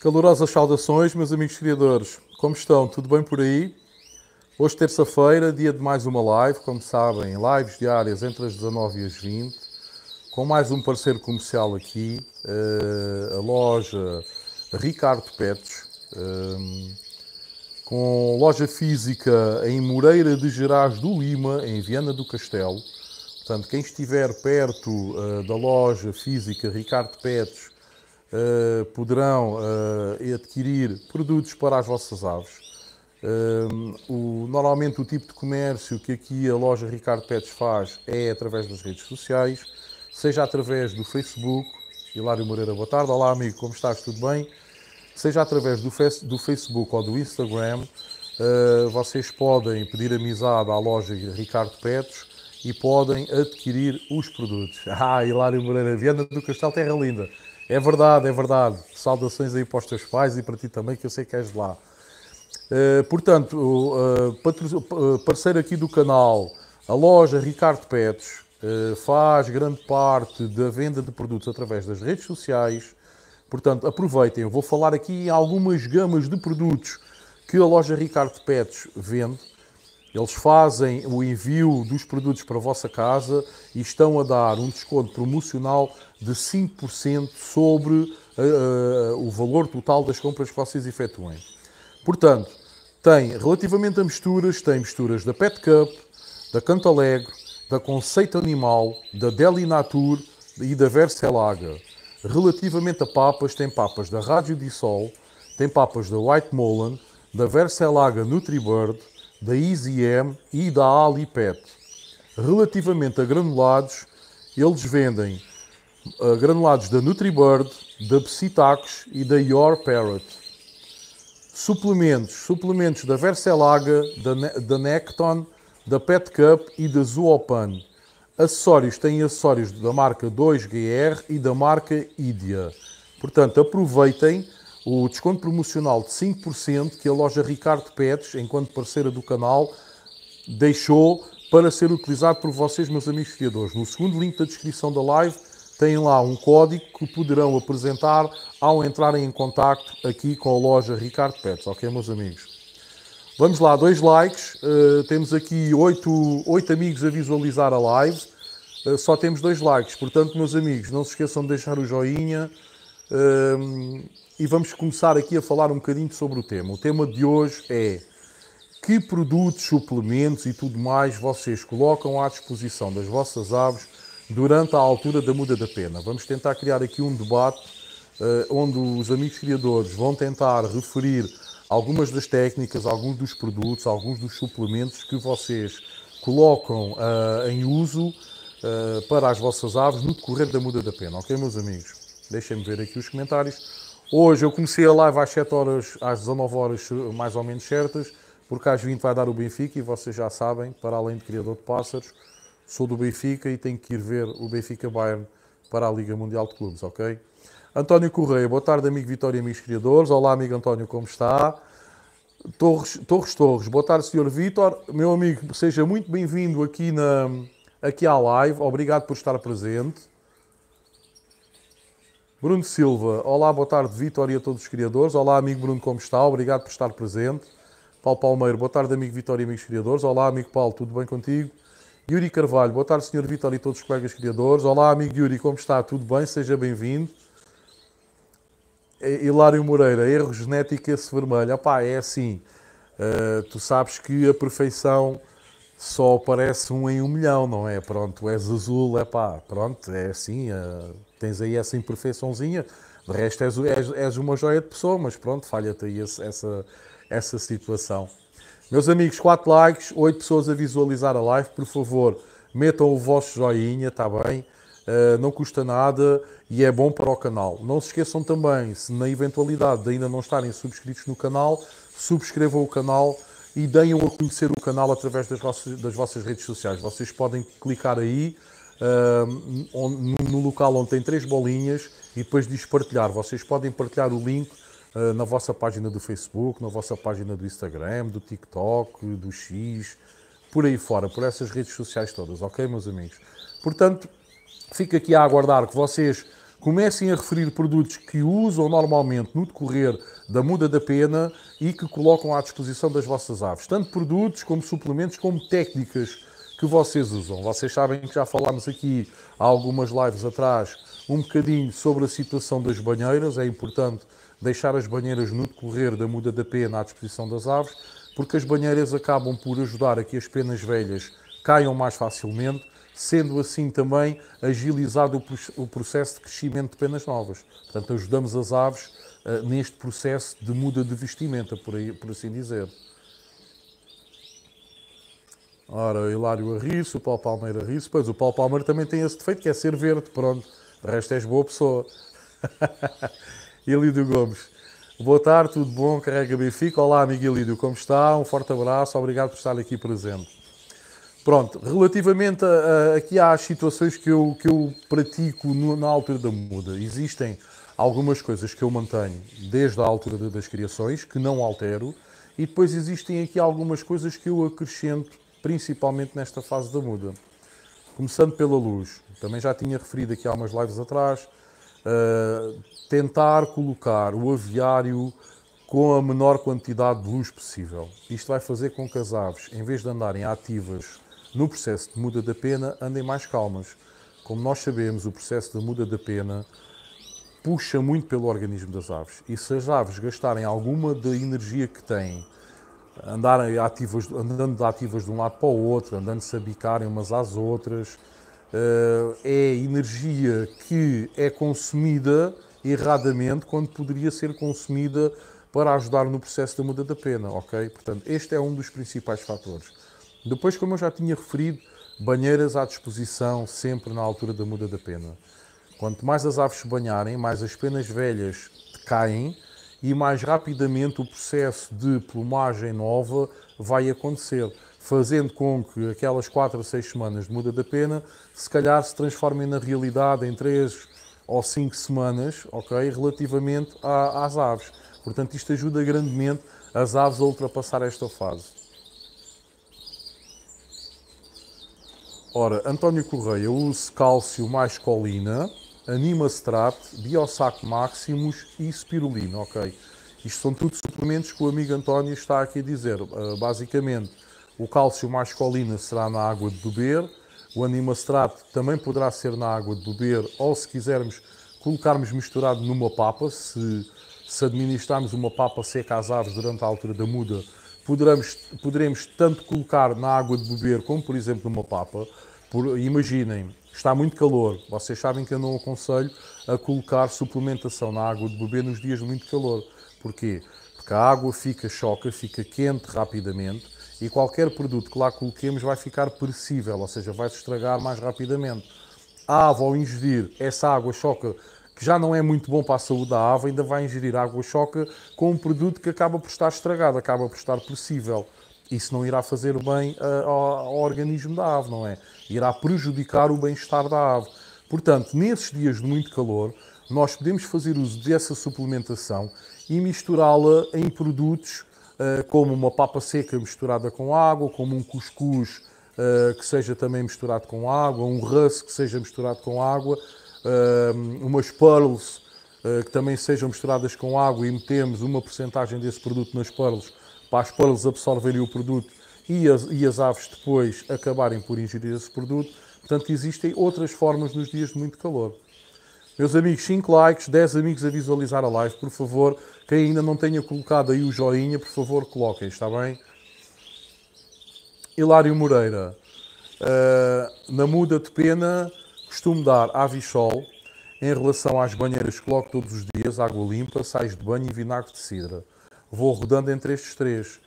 Calorosas saudações, meus amigos criadores. Como estão? Tudo bem por aí? Hoje, terça-feira, dia de mais uma live. Como sabem, lives diárias entre as 19 e as 20. Com mais um parceiro comercial aqui, a loja Ricardo Pets. Com loja física em Moreira de Gerás do Lima, em Viana do Castelo. Portanto, quem estiver perto da loja física Ricardo Pets, poderão adquirir produtos para as vossas aves. Normalmente o tipo de comércio que aqui a loja Ricardo Pets faz é através das redes sociais, seja através do Facebook. Hilário Moreira, boa tarde. Olá amigo, como estás? Tudo bem? Seja através do Facebook ou do Instagram, vocês podem pedir amizade à loja Ricardo Pets e podem adquirir os produtos. Hilário Moreira, Viana do Castelo, terra linda. É verdade, é verdade. Saudações aí para os teus pais e para ti também, que eu sei que és de lá. Portanto, parceiro aqui do canal, a loja Ricardo Pets faz grande parte da venda de produtos através das redes sociais. Portanto, aproveitem. Eu vou falar aqui em algumas gamas de produtos que a loja Ricardo Pets vende. Eles fazem o envio dos produtos para a vossa casa e estão a dar um desconto promocional de 5% sobre o valor total das compras que vocês efetuem. Portanto, tem, relativamente a misturas, tem misturas da Pet Cup, da Cantalegre, da Conceito Animal, da Deli Nature e da Verselaga. Relativamente a papas, tem papas da Rádio Dissol, tem papas da White Mullen, da Verselaga Nutribird, da Easy M e da Ali Pet. Relativamente a granulados, eles vendem granulados da Nutribird, da Psitacos e da Your Parrot. Suplementos da Verselaga, da Necton, da Pet Cup e da Zoopan. Acessórios, têm acessórios da marca 2GR e da marca Idia. Portanto, aproveitem o desconto promocional de 5% que a loja Ricardo Pets, enquanto parceira do canal, deixou para ser utilizado por vocês, meus amigos criadores. No segundo link da descrição da live, têm lá um código que poderão apresentar ao entrarem em contacto aqui com a loja Ricardo Pets. Ok, meus amigos? Vamos lá, 2 likes. Temos aqui 8 amigos a visualizar a live. Só temos 2 likes. Portanto, meus amigos, não se esqueçam de deixar o joinha. E vamos começar aqui a falar um bocadinho sobre o tema. O tema de hoje é: que produtos, suplementos e tudo mais vocês colocam à disposição das vossas aves durante a altura da muda da pena? Vamos tentar criar aqui um debate onde os amigos criadores vão tentar referir algumas das técnicas, alguns dos produtos, alguns dos suplementos que vocês colocam em uso para as vossas aves no decorrer da muda da pena. Ok, meus amigos? Deixem-me ver aqui os comentários. Hoje eu comecei a live às 7 horas, às 19 horas mais ou menos certas, porque às 20 vai dar o Benfica e vocês já sabem, para além de criador de pássaros, sou do Benfica e tenho que ir ver o Benfica Bayern para a Liga Mundial de Clubes, ok? António Correia, boa tarde amigo Vitória e amigos criadores. Olá amigo António, como está? Torres, boa tarde senhor Vítor. Meu amigo, seja muito bem-vindo aqui à live, obrigado por estar presente. Bruno Silva, olá, boa tarde Vítor e a todos os criadores. Olá amigo Bruno, como está? Obrigado por estar presente. Paulo Palmeiro, boa tarde amigo Vitória e amigos criadores. Olá amigo Paulo, tudo bem contigo? Yuri Carvalho, boa tarde senhor Vítor e todos os colegas criadores. Olá amigo Yuri, como está? Tudo bem? Seja bem-vindo. Hilário Moreira, erro genético esse vermelho. Opá, é assim, tu sabes que a perfeição só aparece 1 em 1 milhão, não é? Pronto, és azul, pronto, é assim, tens aí essa imperfeiçãozinha. De resto és uma joia de pessoa, mas pronto, falha-te aí essa situação. Meus amigos, 4 likes, 8 pessoas a visualizar a live, por favor, metam o vosso joinha, está bem? Não custa nada e é bom para o canal. Não se esqueçam também, se na eventualidade de ainda não estarem subscritos no canal, subscrevam o canal e deem a conhecer o canal através das vossas redes sociais. Vocês podem clicar aí no local onde tem 3 bolinhas e depois diz partilhar. Vocês podem partilhar o link na vossa página do Facebook, na vossa página do Instagram, do TikTok, do X, por aí fora, por essas redes sociais todas, ok, meus amigos? Portanto, fico aqui a aguardar que vocês Comecem a referir produtos que usam normalmente no decorrer da muda da pena e que colocam à disposição das vossas aves. Tanto produtos como suplementos, como técnicas que vocês usam. Vocês sabem que já falámos aqui há algumas lives atrás um bocadinho sobre a situação das banheiras. É importante deixar as banheiras no decorrer da muda da pena à disposição das aves, porque as banheiras acabam por ajudar a que as penas velhas caiam mais facilmente, sendo assim também agilizado o processo de crescimento de penas novas. Portanto, ajudamos as aves neste processo de muda de vestimenta, por assim dizer. Ora, Hilário a rir-se, o Paulo Palmeira a rir-se. Pois, o Paulo Palmeira também tem esse defeito, que é ser verde, pronto. O resto és boa pessoa. Ilídio Gomes. Boa tarde, tudo bom? Carrega Benfica. Olá, amigo Ilídio, como está? Um forte abraço, obrigado por estar aqui presente. Pronto, relativamente aqui às situações que eu pratico na altura da muda, existem algumas coisas que eu mantenho desde a altura das criações, que não altero, e depois existem aqui algumas coisas que eu acrescento, principalmente nesta fase da muda. Começando pela luz, também já tinha referido aqui há umas lives atrás, tentar colocar o aviário com a menor quantidade de luz possível. Isto vai fazer com que as aves, em vez de andarem ativas no processo de muda da pena, andem mais calmas. Como nós sabemos, o processo de muda da pena puxa muito pelo organismo das aves. E se as aves gastarem alguma da energia que têm, andando ativas de um lado para o outro, andando-se a bicarem umas às outras, é energia que é consumida erradamente quando poderia ser consumida para ajudar no processo da muda da pena, ok? Portanto, este é um dos principais fatores. Depois, como eu já tinha referido, banheiras à disposição sempre na altura da muda da pena. Quanto mais as aves se banharem, mais as penas velhas caem e mais rapidamente o processo de plumagem nova vai acontecer, fazendo com que aquelas 4 a 6 semanas de muda da pena se calhar se transformem na realidade em 3 ou 5 semanas, ok, relativamente às aves. Portanto, isto ajuda grandemente as aves a ultrapassar esta fase. Ora, António Correia, uso cálcio mais colina, Animastrat, Biosac Maximus e Spirulina, ok? Isto são tudo suplementos que o amigo António está aqui a dizer. Basicamente, o cálcio mais colina será na água de beber, o Animastrat também poderá ser na água de beber, ou se quisermos colocarmos misturado numa papa, se administrarmos uma papa seca às aves durante a altura da muda, poderemos tanto colocar na água de beber como, por exemplo, numa papa. Imaginem, está muito calor. Vocês sabem que eu não aconselho a colocar suplementação na água de beber nos dias de muito calor. Porquê? Porque a água choca, fica quente rapidamente e qualquer produto que lá coloquemos vai ficar perecível, ou seja, vai se estragar mais rapidamente. A ave, ao ingerir essa água choca, que já não é muito bom para a saúde da ave, ainda vai ingerir água choca com um produto que acaba por estar estragado, acaba por estar perecível. Isso não irá fazer bem ao organismo da ave, não é? Irá prejudicar o bem-estar da ave. Portanto, nesses dias de muito calor, nós podemos fazer uso dessa suplementação e misturá-la em produtos como uma papa seca misturada com água, como um cuscuz que seja também misturado com água, um rusk que seja misturado com água, umas pearls que também sejam misturadas com água e metemos uma porcentagem desse produto nas pearls para as pearls absorverem o produto e as aves depois acabarem por ingerir esse produto. Portanto, existem outras formas nos dias de muito calor. Meus amigos, 5 likes, 10 amigos a visualizar a live, por favor. Quem ainda não tenha colocado aí o joinha, por favor, coloquem, está bem? Hilário Moreira, na muda de pena, costumo dar Avisol em relação às banheiras que coloco todos os dias, água limpa, sais de banho e vinagre de cidra. Vou rodando entre estes 3.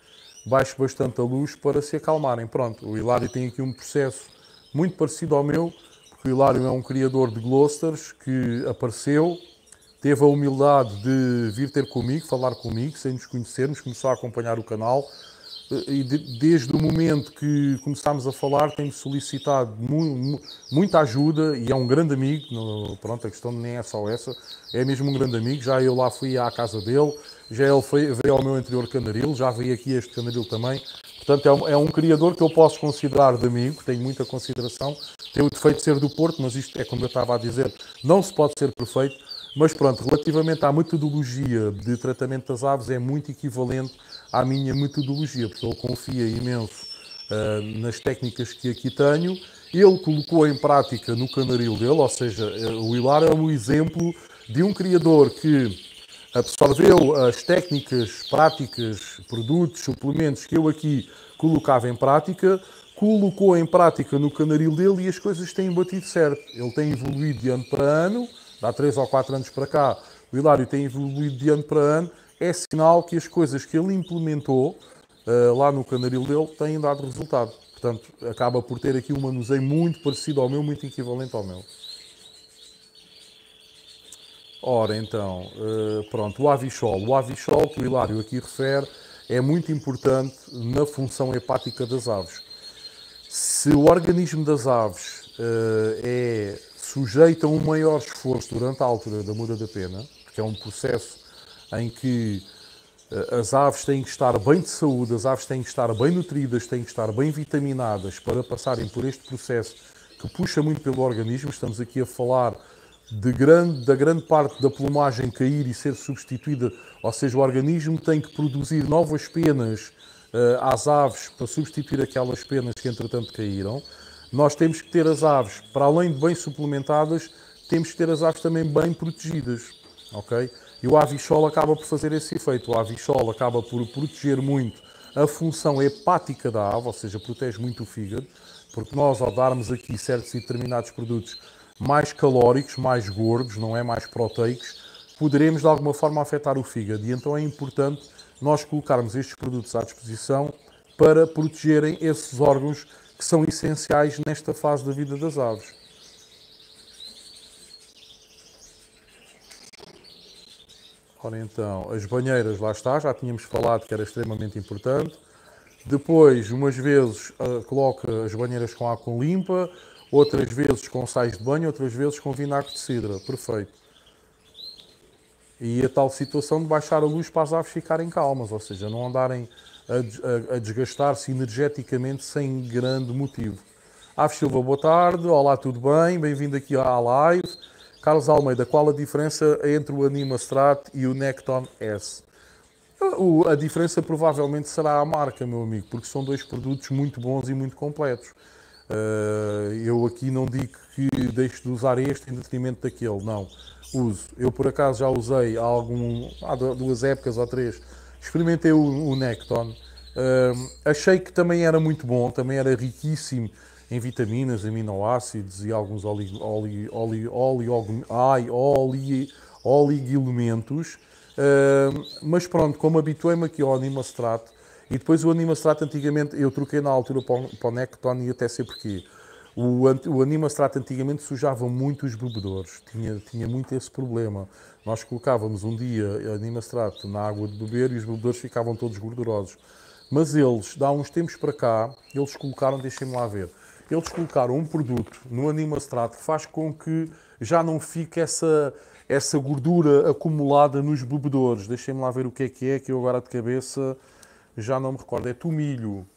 Baixo bastante a luz para se acalmarem. Pronto, o Hilário tem aqui um processo muito parecido ao meu, porque o Hilário é um criador de Gloucesters que apareceu, teve a humildade de vir ter comigo, falar comigo, sem nos conhecermos, começou a acompanhar o canal, desde o momento que começámos a falar, tem-me solicitado muita ajuda e é um grande amigo. Pronto, a questão nem é só essa, é mesmo um grande amigo. Já eu lá fui à casa dele, já ele veio ao meu anterior canaril, já veio aqui este canaril também. Portanto, é um criador que eu posso considerar de amigo, tenho muita consideração. Tem o defeito de ser do Porto, mas isto é como eu estava a dizer, não se pode ser perfeito. Mas pronto, relativamente à metodologia de tratamento das aves, é muito equivalente à minha metodologia, porque ele confia imenso nas técnicas que aqui tenho. Ele colocou em prática no canaril dele, ou seja, o Hilário é um exemplo de um criador que absorveu as técnicas, práticas, produtos, suplementos que eu aqui colocava em prática, colocou em prática no canaril dele e as coisas têm batido certo. Ele tem evoluído de ano para ano, há 3 ou 4 anos para cá, o Hilário tem evoluído de ano para ano, é sinal que as coisas que ele implementou lá no canaril dele têm dado resultado. Portanto, acaba por ter aqui um manuseio muito parecido ao meu, muito equivalente ao meu. Ora, então, pronto, o Avichol. O Avichol, que o Hilário aqui refere, é muito importante na função hepática das aves. Se o organismo das aves é sujeito a um maior esforço durante a altura da muda da pena, porque é um processo em que as aves têm que estar bem de saúde, as aves têm que estar bem nutridas, têm que estar bem vitaminadas para passarem por este processo que puxa muito pelo organismo. Estamos aqui a falar da grande parte da plumagem cair e ser substituída, ou seja, o organismo tem que produzir novas penas às aves para substituir aquelas penas que entretanto caíram. Nós temos que ter as aves, para além de bem suplementadas, temos que ter as aves também bem protegidas, ok? E o Avichol acaba por fazer esse efeito. O Avichol acaba por proteger muito a função hepática da ave, ou seja, protege muito o fígado, porque nós, ao darmos aqui certos e determinados produtos mais calóricos, mais gordos, não é, mais proteicos, poderemos de alguma forma afetar o fígado. E então é importante nós colocarmos estes produtos à disposição para protegerem esses órgãos que são essenciais nesta fase da vida das aves. Ora então, as banheiras, lá está, já tínhamos falado que era extremamente importante. Depois, umas vezes, coloca as banheiras com água limpa, outras vezes com sais de banho, outras vezes com vinagre de cidra. Perfeito. E a tal situação de baixar a luz para as aves ficarem calmas, ou seja, não andarem a desgastar-se energeticamente sem grande motivo. Aves Silva, boa tarde. Olá, tudo bem? Bem-vindo aqui à live. Carlos Almeida, qual a diferença entre o Anima Strat e o Necton S? A diferença provavelmente será a marca, meu amigo, porque são dois produtos muito bons e muito completos. Eu aqui não digo que deixe de usar este em detrimento daquele, não. Uso. Eu por acaso já usei há 2 épocas ou 3, experimentei o Necton. Achei que também era muito bom, também era riquíssimo em vitaminas, aminoácidos e alguns oligoelementos. Mas pronto, como habituei-me aqui ao Anima Strat, e depois o Anima Strat antigamente, eu troquei na altura para o Necton e até sei porquê. O Anima Strat antigamente sujava muito os bebedouros, tinha muito esse problema. Nós colocávamos um dia Anima Strat na água de beber e os bebedouros ficavam todos gordurosos. Mas eles, há uns tempos para cá, eles colocaram, deixem-me lá ver, eles colocaram um produto no Anima Strat que faz com que já não fique essa gordura acumulada nos bebedouros. Deixem-me lá ver o que é, que eu agora de cabeça já não me recordo. É tomilho.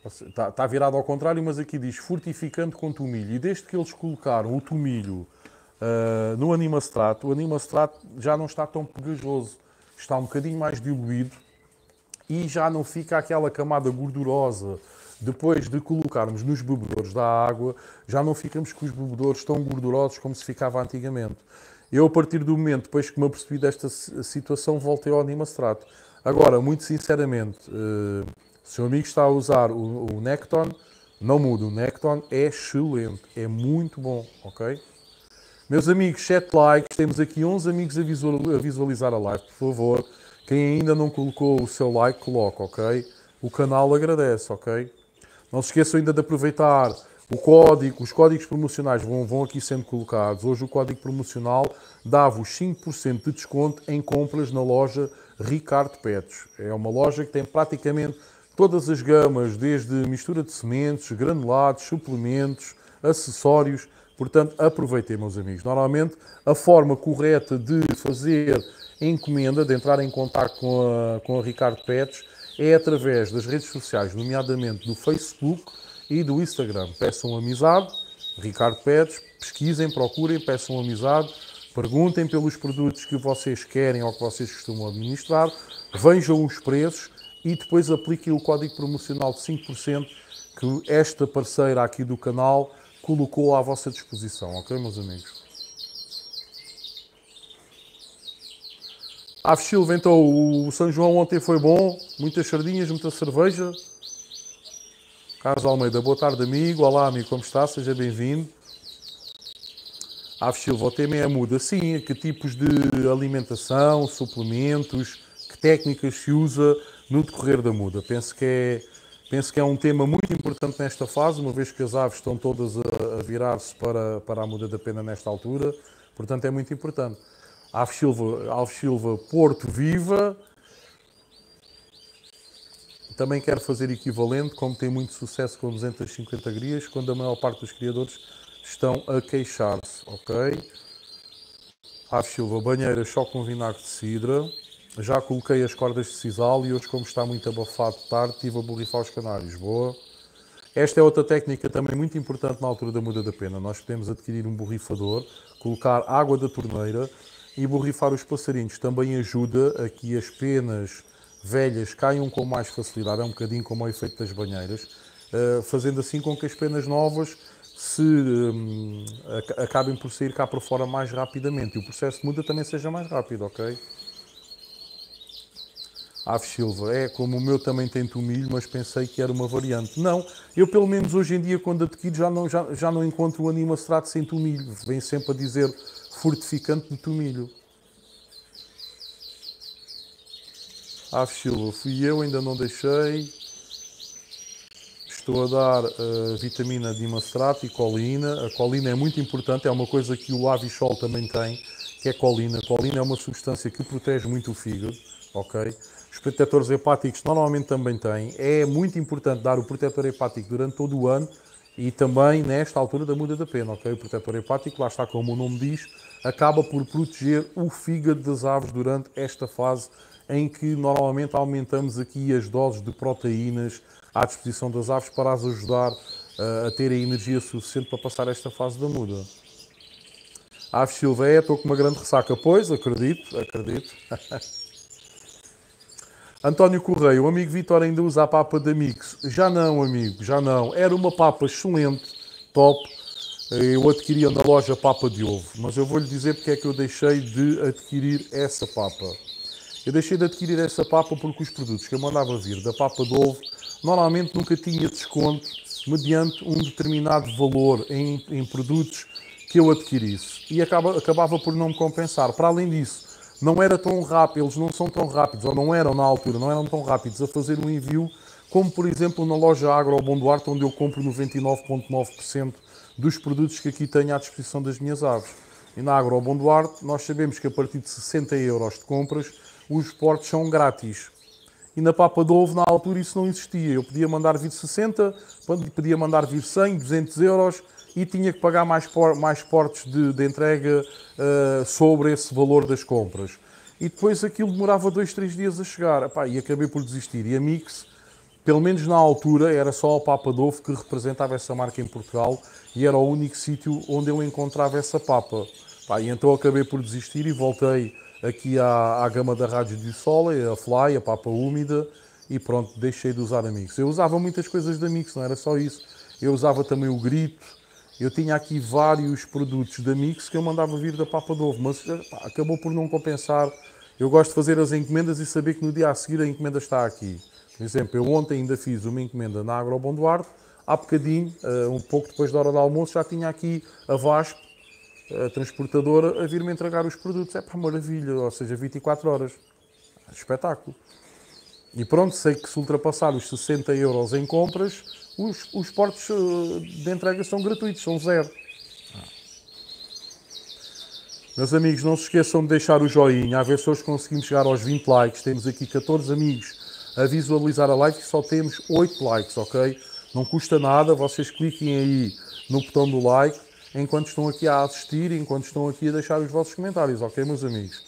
Está virado ao contrário, mas aqui diz fortificante com tomilho. E desde que eles colocaram o tomilho no Anima Strat, o Anima Strat já não está tão pegajoso. Está um bocadinho mais diluído e já não fica aquela camada gordurosa. Depois de colocarmos nos bebedouros da água, já não ficamos com os bebedouros tão gordurosos como se ficava antigamente. Eu, a partir do momento, depois que me apercebi desta situação, voltei ao Anima Strat. Agora, muito sinceramente, se o amigo está a usar o Necton, não muda. O Necton é excelente, é muito bom, ok? Meus amigos, 7 likes, temos aqui 11 amigos a visualizar a live, por favor. Quem ainda não colocou o seu like, coloca, ok? O canal agradece, ok? Não se esqueçam ainda de aproveitar o código, os códigos promocionais vão aqui sendo colocados. Hoje o código promocional dá-vos 5% de desconto em compras na loja Ricardo Pets. É uma loja que tem praticamente todas as gamas, desde mistura de sementes, granulados, suplementos, acessórios. Portanto, aproveitem, meus amigos. Normalmente, a forma correta de fazer a encomenda, de entrar em contato com a Ricardo Pets, é através das redes sociais, nomeadamente do Facebook e do Instagram. Peçam amizade, Ricardo Pets, pesquisem, procurem, peçam amizade, perguntem pelos produtos que vocês querem ou que vocês costumam administrar, vejam os preços e depois apliquem o código promocional de 5% que esta parceira aqui do canal colocou à vossa disposição, ok, meus amigos? Aves Silva, então, o São João ontem foi bom, muitas sardinhas, muita cerveja. Carlos Almeida, boa tarde, amigo. Olá, amigo, como está? Seja bem-vindo. Aves Silva, o tema é a muda. Sim, que tipos de alimentação, suplementos, que técnicas se usa no decorrer da muda. Penso que é um tema muito importante nesta fase, uma vez que as aves estão todas a virar-se para a muda da pena nesta altura. Portanto, é muito importante. Aves Silva, Porto Viva. Também quero fazer equivalente, como tem muito sucesso com 250 grias, quando a maior parte dos criadores estão a queixar-se, ok? Aves Silva, banheira só com vinagre de cidra. Já coloquei as cordas de sisal e hoje, como está muito abafado de tarde, estive a borrifar os canários. Boa. Esta é outra técnica também muito importante na altura da muda da pena. Nós podemos adquirir um borrifador, colocar água da torneira e borrifar os passarinhos. Também ajuda a que as penas velhas caiam com mais facilidade. É um bocadinho como o efeito das banheiras, fazendo assim com que as penas novas acabem por sair cá para fora mais rapidamente. E o processo de muda também seja mais rápido, ok? Aves Silva, é como o meu também tem tomilho, mas pensei que era uma variante. Não, eu pelo menos hoje em dia, quando adquiro, já não encontro o Animastrato sem tomilho. Vem sempre a dizer fortificante de tomilho. Aves Silva, fui eu, ainda não deixei. Estou a dar vitamina de Imastrato e colina. A colina é muito importante, é uma coisa que o Avisol também tem, que é colina. A colina é uma substância que protege muito o fígado, ok? Os protetores hepáticos normalmente também têm. É muito importante dar o protetor hepático durante todo o ano e também nesta altura da muda da pena, ok? O protetor hepático, lá está como o nome diz, acaba por proteger o fígado das aves durante esta fase em que normalmente aumentamos aqui as doses de proteínas à disposição das aves para as ajudar a ter a energia suficiente para passar esta fase da muda. Aves Silva, estou com uma grande ressaca. Pois, acredito. António Correia, o amigo Vitor ainda usa a papa da Mix. Já não, amigo, já não. Era uma papa excelente, top. Eu adquiria na loja papa de ovo, mas eu vou-lhe dizer porque é que eu deixei de adquirir essa papa. Eu deixei de adquirir essa papa porque os produtos que eu mandava vir da papa de ovo normalmente nunca tinha desconto mediante um determinado valor em produtos que eu adquirisse. E acabava por não me compensar. Para além disso, não era tão rápido, eles não são tão rápidos, ou não eram na altura, não eram tão rápidos a fazer um envio como, por exemplo, na loja Agro Bom Duarte, onde eu compro 99,9% dos produtos que aqui tenho à disposição das minhas aves. E na Agro Bom Duarte, nós sabemos que a partir de 60 euros de compras, os portos são grátis. E na papa de ovo, na altura, isso não existia. Eu podia mandar vir 60, podia mandar vir 100, 200 euros e tinha que pagar mais portos de entrega sobre esse valor das compras. E depois aquilo demorava 2, 3 dias a chegar. Epá, e acabei por desistir. E a Mix, pelo menos na altura, era só a papa de ovo que representava essa marca em Portugal e era o único sítio onde eu encontrava essa papa. Epá, e então acabei por desistir e voltei aqui à gama da Rádio de Sola, a Fly, a papa úmida, e pronto, deixei de usar a Mix. Eu usava muitas coisas da Mix, não era só isso. Eu usava também o Grito. Eu tinha aqui vários produtos da Mix que eu mandava vir da papa de ovo, mas pá, acabou por não compensar. Eu gosto de fazer as encomendas e saber que no dia a seguir a encomenda está aqui. Por exemplo, eu ontem ainda fiz uma encomenda na Agro Bom Duarte, há bocadinho, um pouco depois da hora do almoço, já tinha aqui a Vasco, a transportadora, a vir-me entregar os produtos. É para maravilha, ou seja, 24 horas. Espetáculo. E pronto, sei que se ultrapassar os 60 euros em compras, os portos de entrega são gratuitos, são zero. Meus amigos, não se esqueçam de deixar o joinha, a ver se hoje conseguimos chegar aos 20 likes. Temos aqui 14 amigos a visualizar a live e só temos 8 likes, ok? Não custa nada, vocês cliquem aí no botão do like enquanto estão aqui a assistir, enquanto estão aqui a deixar os vossos comentários, ok, meus amigos?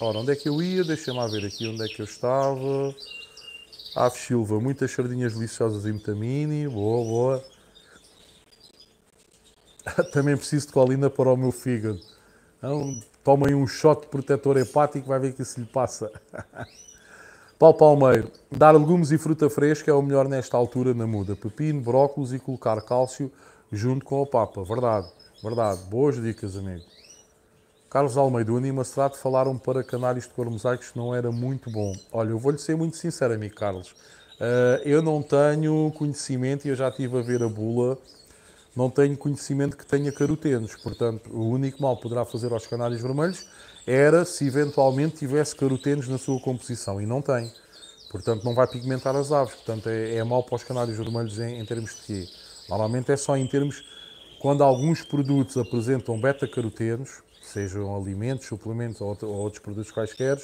Ora, onde é que eu ia? Deixem-me lá ver aqui onde é que eu estava. Aves Silva, muitas sardinhas deliciosas em vitamina, boa, boa. Também preciso de colina para o meu fígado. Então, tomem um shot de protetor hepático, vai ver que isso lhe passa. Paulo Palmeiro, dar legumes e fruta fresca é o melhor nesta altura na muda. Pepino, brócolis e colocar cálcio junto com a papa. Verdade, verdade. Boas dicas, amigo. Carlos Almeida, o Animastrato falaram para canários de cor mosaicos que não era muito bom. Olha, eu vou-lhe ser muito sincero, amigo Carlos. Eu não tenho conhecimento, e eu já estive a ver a bula, não tenho conhecimento que tenha carotenos. Portanto, o único mal que poderá fazer aos canários vermelhos era se eventualmente tivesse carotenos na sua composição. E não tem. Portanto, não vai pigmentar as aves. Portanto, é mau para os canários vermelhos em termos de quê? Normalmente é só em termos... Quando alguns produtos apresentam beta-carotenos, sejam alimentos, suplementos ou outros produtos quaisquer,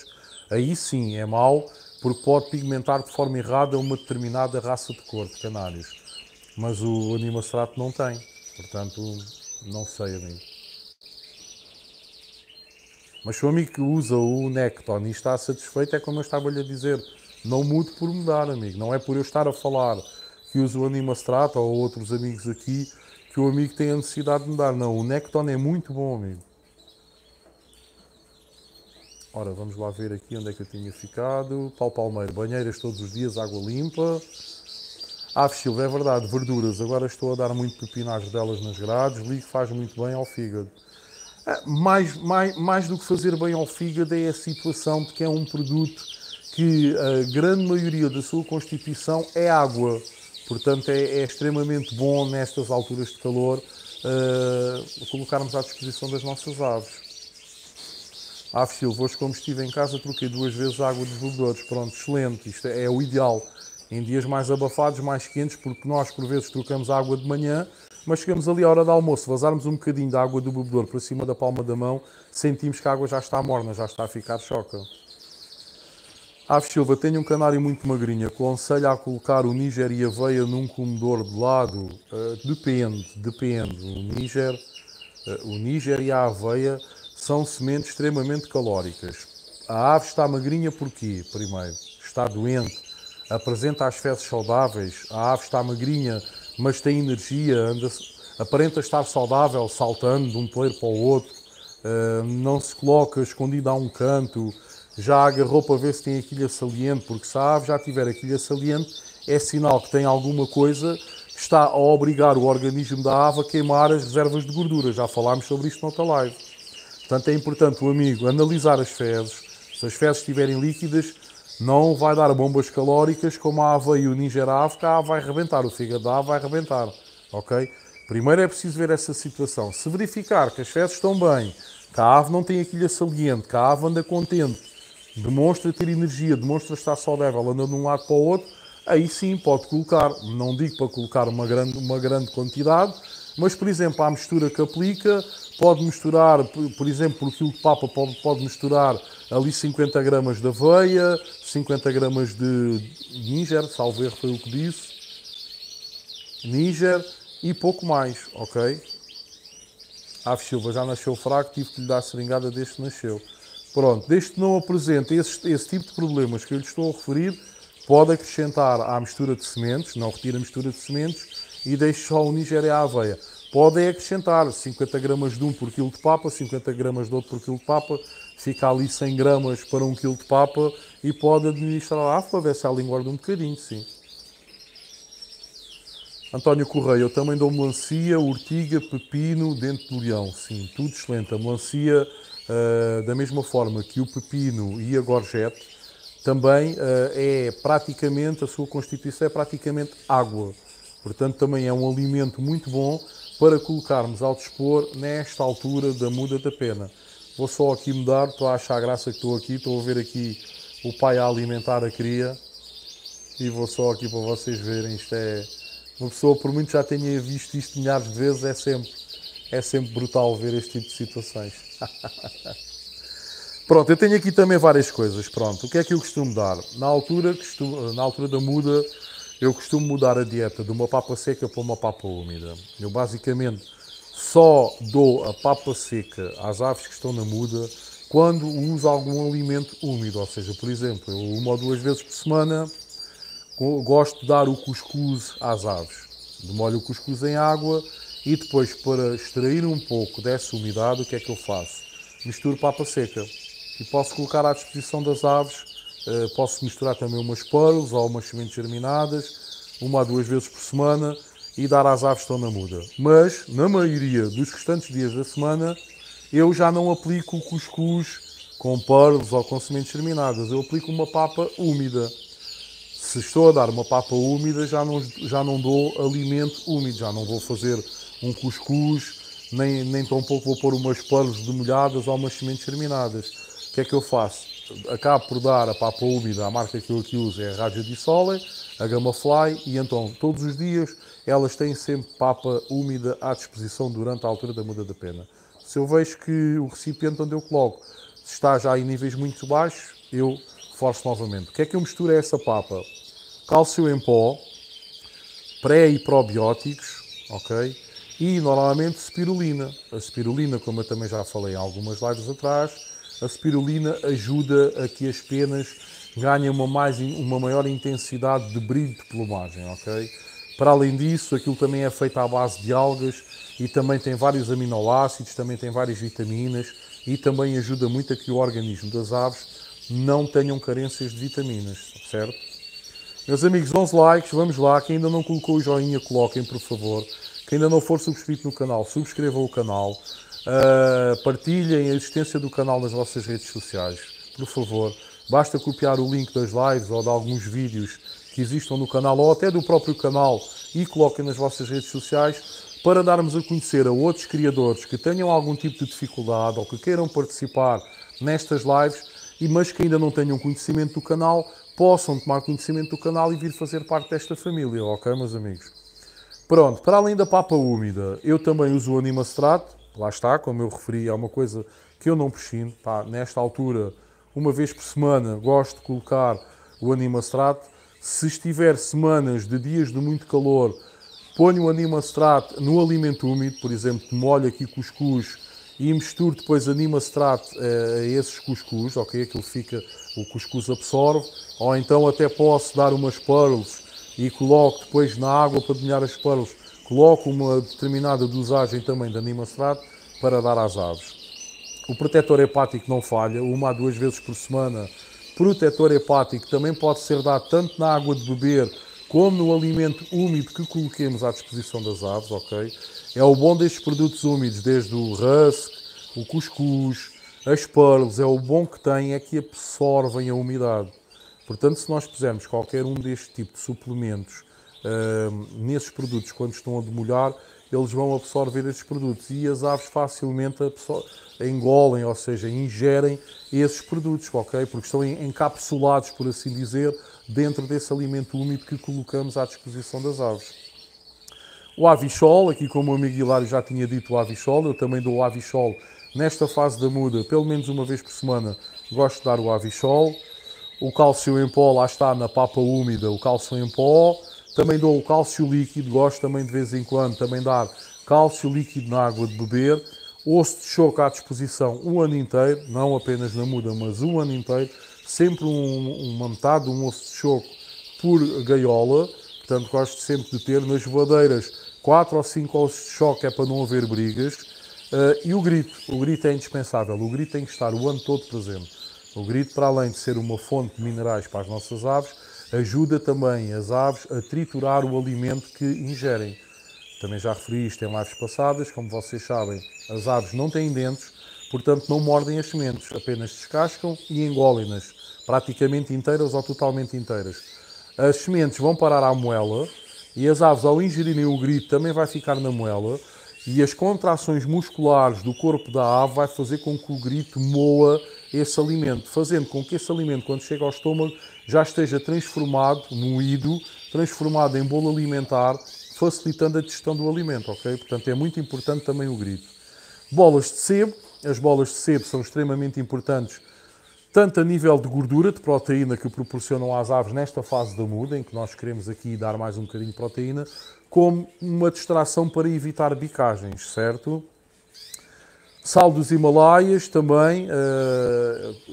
aí sim é mau, porque pode pigmentar de forma errada uma determinada raça de cor de canários. Mas o Animastrato não tem. Portanto, não sei, amigo. Mas se o amigo que usa o Necton e está satisfeito, é como eu estava-lhe a dizer. Não mude por mudar, amigo. Não é por eu estar a falar que uso o Animastrato ou outros amigos aqui que o amigo tem a necessidade de mudar. Não, o Necton é muito bom, amigo. Ora, vamos lá ver aqui onde é que eu tinha ficado. Paulo Palmeiro, banheiras todos os dias, água limpa. Aves Silva, é verdade, verduras. Agora estou a dar muito pepino às rodelas nas grades. Li que faz muito bem ao fígado. Mais do que fazer bem ao fígado é a situação de que é um produto que a grande maioria da sua constituição é água. Portanto, é extremamente bom nestas alturas de calor colocarmos à disposição das nossas aves. Aves Silva, hoje como estive em casa troquei 2 vezes a água dos bebedouros. Pronto, excelente, isto é o ideal. Em dias mais abafados, mais quentes, porque nós por vezes trocamos a água de manhã, mas chegamos ali à hora do almoço, vazarmos um bocadinho da água do bebedouro para cima da palma da mão, sentimos que a água já está morna, já está a ficar choca. Aves Silva, tenho um canário muito magrinho, aconselho a colocar o níger e aveia num comedor de lado? Depende. O níger e a aveia são sementes extremamente calóricas. A ave está magrinha porquê? Primeiro, está doente, apresenta as fezes saudáveis, a ave está magrinha, mas tem energia, aparenta estar saudável, saltando de um poleiro para o outro, não se coloca escondida a um canto, já agarrou para ver se tem a quilha saliente, porque se a ave já tiver a quilha saliente, é sinal que tem alguma coisa que está a obrigar o organismo da ave a queimar as reservas de gordura. Já falámos sobre isto noutra live. Portanto, é importante o amigo analisar as fezes. Se as fezes estiverem líquidas, não vai dar bombas calóricas como a aveia e o níger ave, que a ave vai arrebentar, o fígado da ave vai arrebentar. Ok? Primeiro é preciso ver essa situação. Se verificar que as fezes estão bem, que a ave não tem a quilha saliente, que a ave anda contente, demonstra ter energia, demonstra estar saudável, anda de um lado para o outro, aí sim pode colocar. Não digo para colocar uma grande quantidade, mas, por exemplo, à mistura que aplica, pode misturar, por exemplo, por quilo de papa, pode misturar ali 50 gramas de aveia, 50 gramas de níger, salvo erro foi o que disse, níger e pouco mais, ok? Aves Silva já nasceu fraco, tive que lhe dar seringada desde que nasceu. Pronto, desde que não apresente esse tipo de problemas que eu lhe estou a referir, pode acrescentar à mistura de sementes, não retira a mistura de sementes e deixe só o níger e a aveia. Podem acrescentar 50 gramas de um por quilo de papa, 50 gramas de outro por quilo de papa, fica ali 100 gramas para 1 quilo de papa e pode administrar para ver se ela engorda um bocadinho, sim. António Correia, eu também dou melancia, ortiga, pepino, dente de leão, sim, tudo excelente. A melancia, da mesma forma que o pepino e a gorjete, também é praticamente, a sua constituição é praticamente água. Portanto, também é um alimento muito bom para colocarmos ao dispor nesta altura da muda da pena. Vou só aqui mudar, estou a achar graça que estou aqui, estou a ver aqui o pai a alimentar a cria e vou só aqui para vocês verem, isto é... Uma pessoa, por muito já tenha visto isto milhares de vezes, é sempre É sempre brutal ver este tipo de situações. Pronto, eu tenho aqui também várias coisas. Pronto, o que é que eu costumo dar? Na altura da muda, eu costumo mudar a dieta de uma papa seca para uma papa úmida. Eu basicamente só dou a papa seca às aves que estão na muda quando uso algum alimento úmido. Ou seja, por exemplo, eu 1 ou 2 vezes por semana gosto de dar o cuscuz às aves. Demolho o cuscuz em água e depois, para extrair um pouco dessa umidade, o que é que eu faço? Misturo papa seca e posso colocar à disposição das aves. Posso misturar também umas pearls ou umas sementes germinadas, 1 ou 2 vezes por semana, e dar às aves que estão na muda. Mas, na maioria dos restantes dias da semana, eu já não aplico o cuscuz com pearls ou com sementes germinadas. Eu aplico uma papa úmida. Se estou a dar uma papa úmida, já não dou alimento úmido, já não vou fazer um cuscuz, nem tão pouco vou pôr umas pearls demolhadas ou umas sementes germinadas. O que é que eu faço? Acabo por dar a papa úmida, a marca que eu aqui uso é a Raja di Sole, a Gamafly, e então todos os dias elas têm sempre papa úmida à disposição durante a altura da muda da pena. Se eu vejo que o recipiente onde eu coloco está já em níveis muito baixos, eu forço novamente. O que é que eu misturo a essa papa? Cálcio em pó, pré e probióticos, ok? E normalmente spirulina. A spirulina, como eu também já falei em algumas lives atrás, a spirulina ajuda a que as penas ganhem uma maior intensidade de brilho de plumagem, ok? Para além disso, aquilo também é feito à base de algas e também tem vários aminoácidos, também tem várias vitaminas e também ajuda muito a que o organismo das aves não tenham carências de vitaminas, certo? Meus amigos, 11 likes, vamos lá. Quem ainda não colocou o joinha, coloquem, por favor. Quem ainda não for subscrito no canal, subscrevam o canal. Partilhem a existência do canal nas vossas redes sociais, por favor. Basta copiar o link das lives ou de alguns vídeos que existam no canal ou até do próprio canal e coloquem nas vossas redes sociais para darmos a conhecer a outros criadores que tenham algum tipo de dificuldade ou que queiram participar nestas lives, mas que ainda não tenham conhecimento do canal, possam tomar conhecimento do canal e vir fazer parte desta família, ok, meus amigos? Pronto, para além da papa úmida, eu também uso o Animastrato, lá está, como eu referi, é uma coisa que eu não prescindo, tá? Nesta altura, 1 vez por semana, gosto de colocar o Animastrato. Se estiver semanas de dias de muito calor, ponho o Animastrato no alimento úmido, por exemplo, molho aqui cuscuz e misturo depois Animastrato a esses cuscuz, ok? Aquilo fica, o cuscuz absorve, ou então até posso dar umas pearls e coloco depois na água para demolhar as pearls, coloco uma determinada dosagem também de Animastrato para dar às aves. O protetor hepático não falha, 1 a 2 vezes por semana. Protetor hepático também pode ser dado tanto na água de beber como no alimento úmido que coloquemos à disposição das aves, ok? É o bom destes produtos úmidos, desde o rusk, o cuscuz, as pearls, é o bom que têm é que absorvem a umidade. Portanto, se nós pusermos qualquer um deste tipo de suplementos nesses produtos quando estão a demolhar, eles vão absorver esses produtos e as aves facilmente engolem, ou seja, ingerem esses produtos, ok? Porque estão encapsulados, por assim dizer, dentro desse alimento úmido que colocamos à disposição das aves. O Avichol, aqui como o amigo Hilário já tinha dito o Avichol, eu também dou o Avichol nesta fase da muda, pelo menos 1 vez por semana, gosto de dar o Avichol. O cálcio em pó, lá está, na papa úmida, o cálcio em pó. Também dou o cálcio líquido, gosto também de vez em quando também dar cálcio líquido na água de beber. Osso de choco à disposição o ano inteiro, não apenas na muda, mas o ano inteiro. Sempre uma metade de um osso de choco por gaiola. Portanto, gosto sempre de ter nas voadeiras 4 ou 5 ossos de choque, é para não haver brigas. E o grito é indispensável. O grito tem que estar o ano todo presente. O grito, para além de ser uma fonte de minerais para as nossas aves, ajuda também as aves a triturar o alimento que ingerem. Também já referi isto em lives passadas, como vocês sabem, as aves não têm dentes, portanto não mordem as sementes, apenas descascam e engolem-nas, praticamente inteiras ou totalmente inteiras. As sementes vão parar à moela e as aves, ao ingerirem o grito, também vai ficar na moela e as contrações musculares do corpo da ave vai fazer com que o grito moa esse alimento, fazendo com que esse alimento, quando chega ao estômago, já esteja transformado, moído, transformado em bolo alimentar, facilitando a digestão do alimento, ok? Portanto, é muito importante também o grito. Bolas de sebo. As bolas de sebo são extremamente importantes, tanto a nível de gordura, de proteína que proporcionam às aves nesta fase da muda, em que nós queremos aqui dar mais um bocadinho de proteína, como uma distração para evitar bicagens, certo? Sal dos Himalaias também,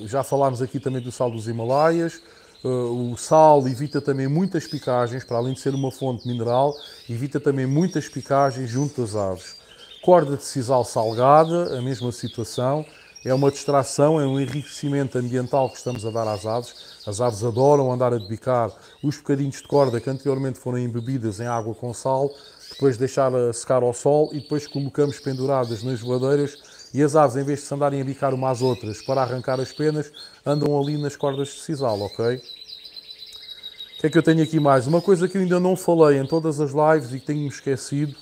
já falámos aqui também do sal dos Himalaias. O sal evita também muitas picagens, para além de ser uma fonte mineral, evita também muitas picagens junto às aves. Corda de sisal salgada, a mesma situação. É uma distração, é um enriquecimento ambiental que estamos a dar às aves. As aves adoram andar a debicar os bocadinhos de corda que anteriormente foram embebidas em água com sal, depois deixar a secar ao sol e depois colocamos penduradas nas voadeiras e as aves, em vez de se andarem a bicar umas às outras para arrancar as penas, andam ali nas cordas de sisal, ok? O que é que eu tenho aqui mais? Uma coisa que eu ainda não falei em todas as lives e que tenho-me esquecido,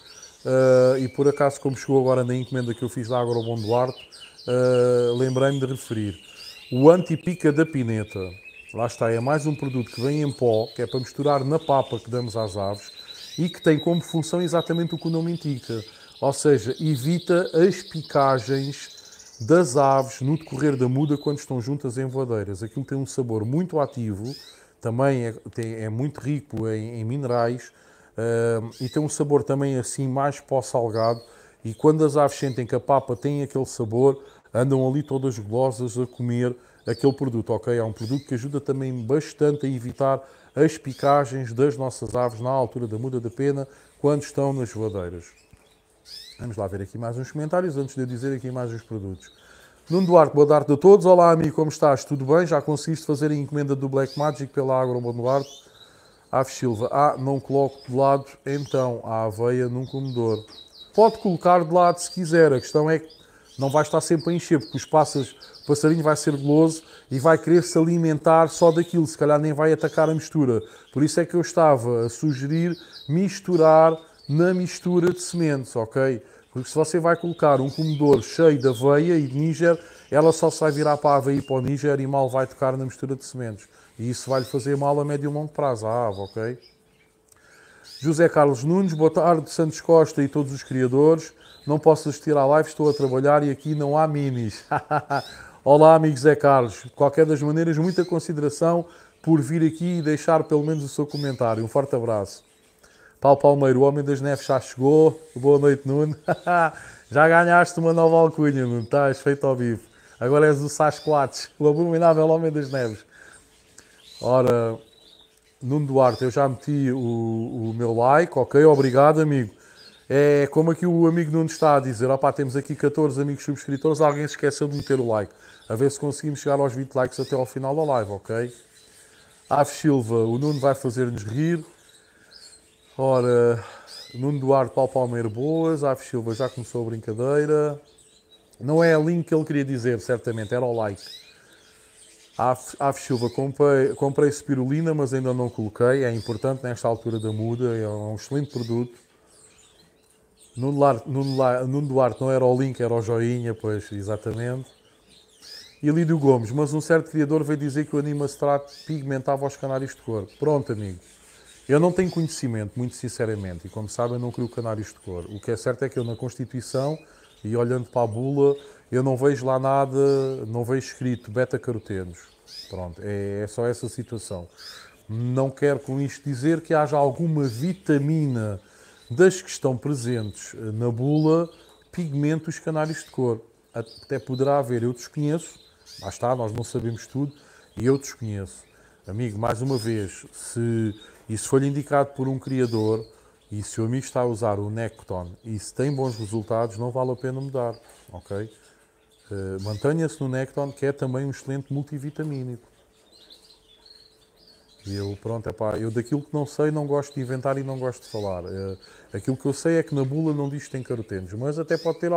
e por acaso como chegou agora na encomenda que eu fiz da Agrobom Duarte, lembrei-me de referir. O anti-pica da pineta. Lá está, é mais um produto que vem em pó, que é para misturar na papa que damos às aves e que tem como função exatamente o que o nome indica. Ou seja, evita as picagens das aves no decorrer da muda quando estão juntas em voadeiras. Aquilo tem um sabor muito ativo, também é muito rico em minerais, e tem um sabor também assim mais pó-salgado. E quando as aves sentem que a papa tem aquele sabor, andam ali todas golosas a comer aquele produto, ok? É um produto que ajuda também bastante a evitar as picagens das nossas aves na altura da muda da pena, quando estão nas voadeiras. Vamos lá ver aqui mais uns comentários, antes de eu dizer aqui mais uns produtos. Nuno Duarte, boa tarde a todos. Olá, amigo, como estás? Tudo bem? Já conseguiste fazer a encomenda do Black Magic pela Agrobom Duarte? Aves Silva, não coloco de lado, então, a aveia num comedor. Pode colocar de lado se quiser, a questão é que não vai estar sempre a encher, porque o passarinho vai ser goloso e vai querer se alimentar só daquilo, se calhar nem vai atacar a mistura. Por isso é que eu estava a sugerir misturar na mistura de sementes, ok? Porque se você vai colocar um comedor cheio de aveia e de níger, ela só se vai virar para a aveia e para o níger e mal vai tocar na mistura de sementes. E isso vai-lhe fazer mal a médio e longo prazo, à ave, ok? José Carlos Nunes, boa tarde, Santos Costa e todos os criadores. Não posso assistir à live, estou a trabalhar e aqui não há minis. Olá, amigo Zé Carlos. De qualquer das maneiras, muita consideração por vir aqui e deixar pelo menos o seu comentário. Um forte abraço. Paulo Palmeiro, o Homem das Neves já chegou. Boa noite, Nuno. Já ganhaste uma nova alcunha, Nuno. Estás feito ao vivo. Agora és o Sasquatch, o abominável Homem das Neves. Ora, Nuno Duarte, eu já meti o meu like, ok? Obrigado, amigo. É como aqui o amigo Nuno está a dizer, opá, temos aqui 14 amigos subscritores, alguém se esqueceu de meter o like. A ver se conseguimos chegar aos 20 likes até ao final da live, ok? Aves Silva, o Nuno vai fazer-nos rir. Ora, Nuno Duarte, Paulo Palmeiro, boas. Aves Silva, já começou a brincadeira. Não é a link que ele queria dizer, certamente, era o like. Aves Silva, comprei spirulina, mas ainda não coloquei. É importante nesta altura da muda, é um excelente produto. Nuno Duarte não era o link, era o joinha, pois, exatamente. E Lídio Gomes, mas um certo criador veio dizer que o Animastrato pigmentava os canários de cor. Pronto, amigo. Eu não tenho conhecimento, muito sinceramente, e como sabem, eu não crio canários de cor. O que é certo é que eu, na Constituição, e olhando para a bula, eu não vejo lá nada, não vejo escrito beta-carotenos. Pronto, é só essa situação. Não quero com isto dizer que haja alguma vitamina das que estão presentes na bula pigmento os canários de cor. Até poderá haver, eu desconheço, lá está, nós não sabemos tudo, e eu desconheço. Amigo, mais uma vez, se for indicado por um criador, e se o amigo está a usar o Necton, e se tem bons resultados, não vale a pena mudar, ok? Mantenha-se no Necton, que é também um excelente multivitamínico. E eu, pronto, eu daquilo que não sei não gosto de inventar e não gosto de falar. Aquilo que eu sei é que na bula não diz que tem carotenos, mas até pode ter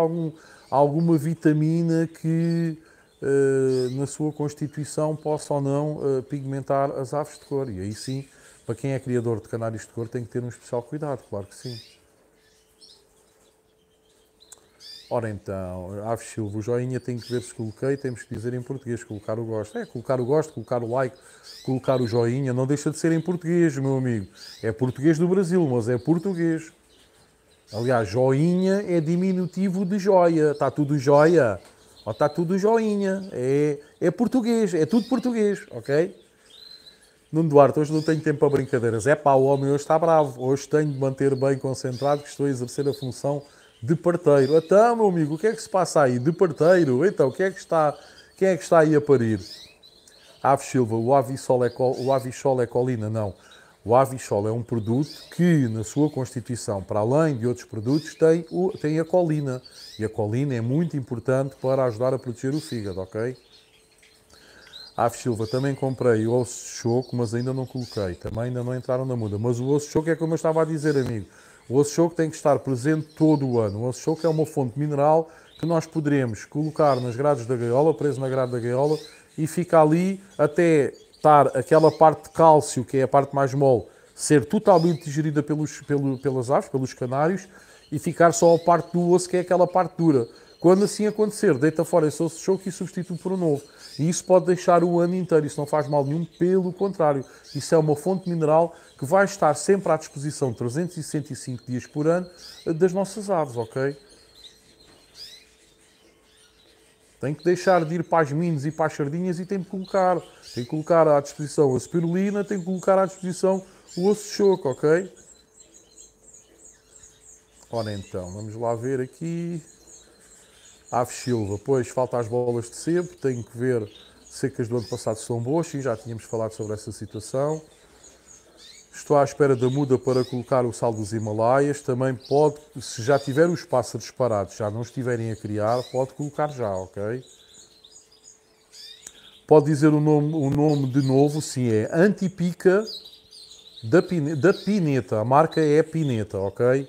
alguma vitamina que na sua constituição possa ou não pigmentar as aves de cor. E aí sim, para quem é criador de canários de cor tem que ter um especial cuidado, claro que sim. Ora então, Aves Silva, o joinha tem que ver se coloquei, temos que dizer em português, colocar o gosto. Colocar o gosto, colocar o like, colocar o joinha, não deixa de ser em português, meu amigo. É português do Brasil, mas é português. Aliás, joinha é diminutivo de joia. Está tudo joia. Ou está tudo joinha. É português. É tudo português, ok? Nuno Duarte, hoje não tenho tempo para brincadeiras. É pá, o homem hoje está bravo. Hoje tenho de manter bem concentrado que estou a exercer a função de parteiro. Então, meu amigo, o que é que se passa aí? De parteiro? Então, quem é que está aí a parir? Aves Silva, o Avisol é colina? Não. O Avisol é um produto que, na sua constituição, para além de outros produtos, tem a colina. E a colina é muito importante para ajudar a proteger o fígado, ok? Aves Silva, também comprei osso de choco, mas ainda não coloquei. Também ainda não entraram na muda. Mas o osso de choco é como eu estava a dizer, amigo. O osso de choco tem que estar presente todo o ano. O osso de choco é uma fonte mineral que nós poderemos colocar nas grades da gaiola, preso na grade da gaiola, e fica ali até estar aquela parte de cálcio, que é a parte mais mole, ser totalmente digerida pelas aves, pelos canários, e ficar só a parte do osso, que é aquela parte dura. Quando assim acontecer, deita fora esse osso de choco e substitui por um novo. E isso pode deixar o ano inteiro, isso não faz mal nenhum, pelo contrário. Isso é uma fonte mineral que vai estar sempre à disposição 365 dias por ano das nossas aves, ok? Tem que deixar de ir para as minas e para as sardinhas e tem que colocar à disposição a spirulina, tem que colocar à disposição o osso de choco, ok? Ora então, vamos lá ver aqui. Aves Silva, pois falta as bolas de sebo, tenho que ver secas do ano passado são boas, sim, já tínhamos falado sobre essa situação. Estou à espera da muda para colocar o sal dos Himalaias, também pode, se já tiver os pássaros parados, já não estiverem a criar, pode colocar já, ok? Pode dizer o nome de novo, sim, é Antipica da Pineta, a marca é Pineta, ok?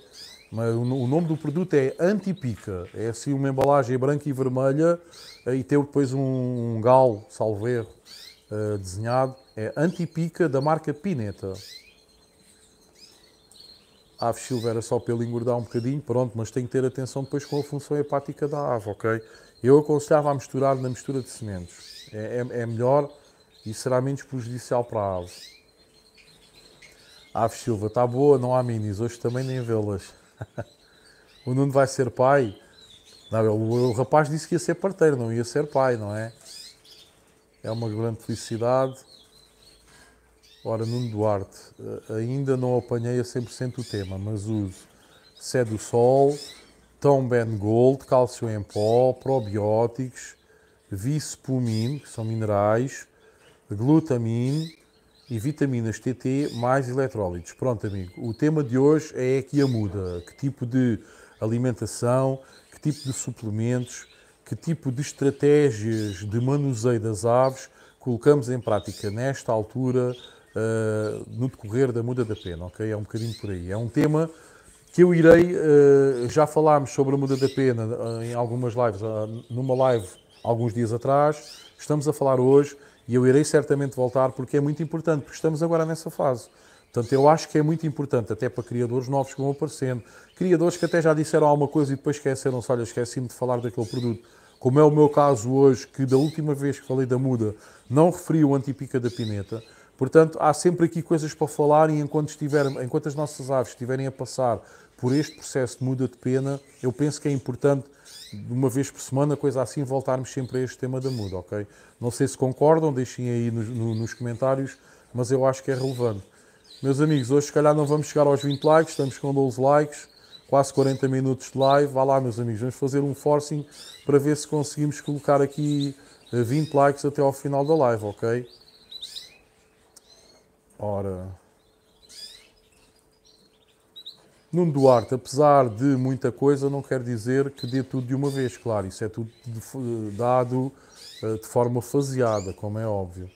Mas o nome do produto é Antipica, é assim uma embalagem branca e vermelha e tem depois um galo, salvo erro, desenhado. É Antipica da marca Pineta. A ave Silva era só pelo engordar um bocadinho, pronto, mas tem que ter atenção depois com a função hepática da ave, ok? Eu aconselhava a misturar na mistura de sementes. É melhor e será menos prejudicial para a ave. A ave Silva está boa, não há minis, hoje também nem vê-las. O Nuno vai ser pai. Não, o rapaz disse que ia ser parteiro, não ia ser pai, não é? É uma grande felicidade. Ora, Nuno Duarte, ainda não apanhei a 100% o tema, mas uso Sé do Sol, Tom Ben Gold, cálcio em pó, probióticos, Vispumine, que são minerais, glutamine e vitaminas TT mais eletrólitos. Pronto, amigo, o tema de hoje é aqui a muda. Que tipo de alimentação, que tipo de suplementos, que tipo de estratégias de manuseio das aves colocamos em prática nesta altura, no decorrer da muda da pena, ok? É um bocadinho por aí. É um tema que eu irei, já falámos sobre a muda da pena em algumas lives, numa live alguns dias atrás, estamos a falar hoje e eu irei certamente voltar porque é muito importante, porque estamos agora nessa fase. Portanto, eu acho que é muito importante, até para criadores novos que vão aparecendo, criadores que até já disseram alguma coisa e depois esqueceram-se, olha, esqueci-me de falar daquele produto, como é o meu caso hoje, que da última vez que falei da muda, não referi o Antipica da Pineta. Portanto, há sempre aqui coisas para falar e enquanto as nossas aves estiverem a passar por este processo de muda de pena, eu penso que é importante, de uma vez por semana, coisa assim, voltarmos sempre a este tema da muda, ok? Não sei se concordam, deixem aí nos comentários, mas eu acho que é relevante. Meus amigos, hoje se calhar não vamos chegar aos 20 likes, estamos com 12 likes, quase 40 minutos de live. Vá lá, meus amigos, vamos fazer um forcing para ver se conseguimos colocar aqui 20 likes até ao final da live, ok? Ora, Nuno Duarte, apesar de muita coisa, não quer dizer que dê tudo de uma vez, claro, isso é tudo dado de forma faseada, como é óbvio.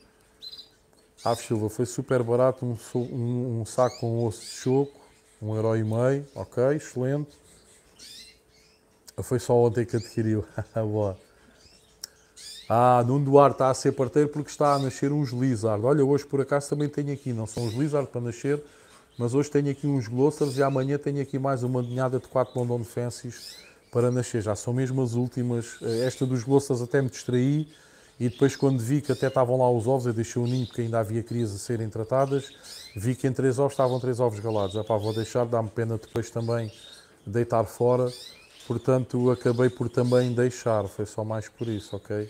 Ave Silva, foi super barato, um saco com osso de choco, 1,5€, ok, excelente. Foi só ontem que adquiriu, boa. Nuno Duarte está a ser parteiro porque está a nascer uns lizard. Olha, hoje por acaso também tenho aqui, não são os lizard para nascer, mas hoje tenho aqui uns glossars e amanhã tenho aqui mais uma ninhada de 4 London Fancies para nascer. Já são mesmo as últimas. Esta dos glossars até me distraí e depois quando vi que até estavam lá os ovos, eu deixei o ninho porque ainda havia crias a serem tratadas, vi que em 3 ovos estavam 3 ovos galados. Epá, vou deixar, dá-me pena depois também deitar fora, portanto acabei por também deixar, foi só mais por isso, ok?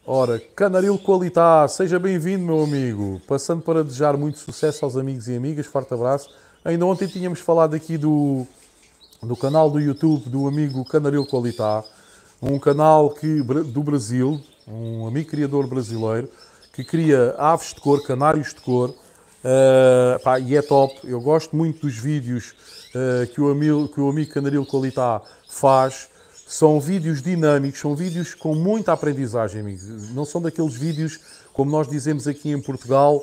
Ora, Canaril Qualitá, seja bem-vindo, meu amigo. Passando para desejar muito sucesso aos amigos e amigas, forte abraço. Ainda ontem tínhamos falado aqui do canal do YouTube do amigo Canaril Qualitá, um canal do Brasil, um amigo criador brasileiro, que cria aves de cor, canários de cor, pá, e é top. Eu gosto muito dos vídeos que o amigo Canaril Qualitá faz. São vídeos dinâmicos, são vídeos com muita aprendizagem, amigos. Não são daqueles vídeos, como nós dizemos aqui em Portugal,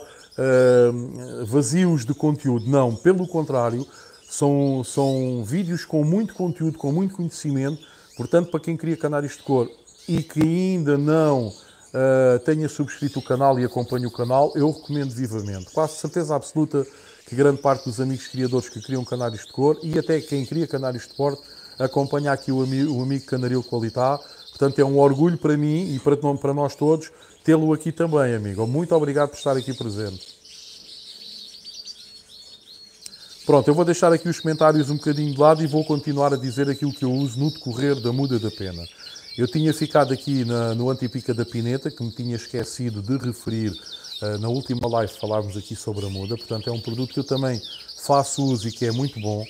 vazios de conteúdo. Não, pelo contrário, são vídeos com muito conteúdo, com muito conhecimento. Portanto, para quem cria canários de cor e que ainda não tenha subscrito o canal e acompanhe o canal, eu recomendo vivamente. Quase certeza absoluta que grande parte dos amigos criadores que criam canários de cor e até quem cria canários de porte acompanha aqui o amigo Canaril Qualitá. Portanto, é um orgulho para mim e para nós todos tê-lo aqui também, amigo. Muito obrigado por estar aqui presente. Pronto, eu vou deixar aqui os comentários um bocadinho de lado e vou continuar a dizer aquilo que eu uso no decorrer da muda da pena. Eu tinha ficado aqui no Antipica da Pineta, que me tinha esquecido de referir na última live, falarmos aqui sobre a muda. Portanto, é um produto que eu também faço uso e que é muito bom.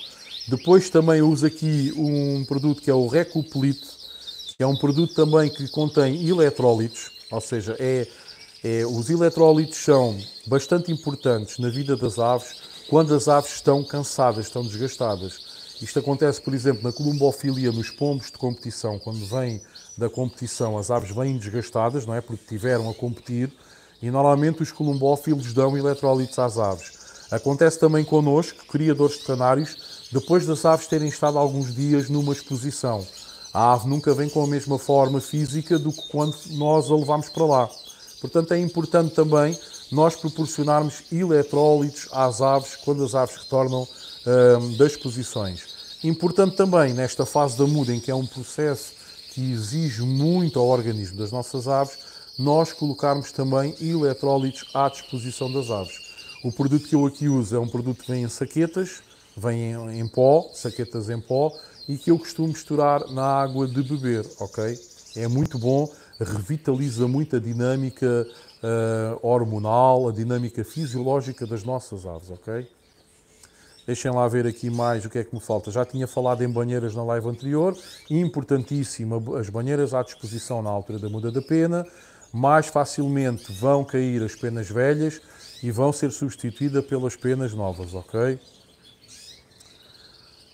Depois também uso aqui um produto que é o Recupelite, que é um produto também que contém eletrólitos, ou seja, os eletrólitos são bastante importantes na vida das aves quando as aves estão cansadas, estão desgastadas. Isto acontece, por exemplo, na columbofilia, nos pombos de competição, quando vêm da competição, as aves vêm desgastadas, não é? Porque tiveram a competir, e normalmente os columbófilos dão eletrólitos às aves. Acontece também connosco, criadores de canários, depois das aves terem estado alguns dias numa exposição. A ave nunca vem com a mesma forma física do que quando nós a levamos para lá. Portanto, é importante também nós proporcionarmos eletrólitos às aves quando as aves retornam das exposições. Importante também, nesta fase da muda, em que é um processo que exige muito ao organismo das nossas aves, nós colocarmos também eletrólitos à disposição das aves. O produto que eu aqui uso é um produto que vem em saquetas, vem em pó, saquetas em pó, e que eu costumo misturar na água de beber, ok? É muito bom, revitaliza muito a dinâmica hormonal, a dinâmica fisiológica das nossas aves, ok? Deixem lá ver aqui mais o que é que me falta. Já tinha falado em banheiras na live anterior, importantíssima, as banheiras à disposição na altura da muda da pena, mais facilmente vão cair as penas velhas e vão ser substituídas pelas penas novas, ok?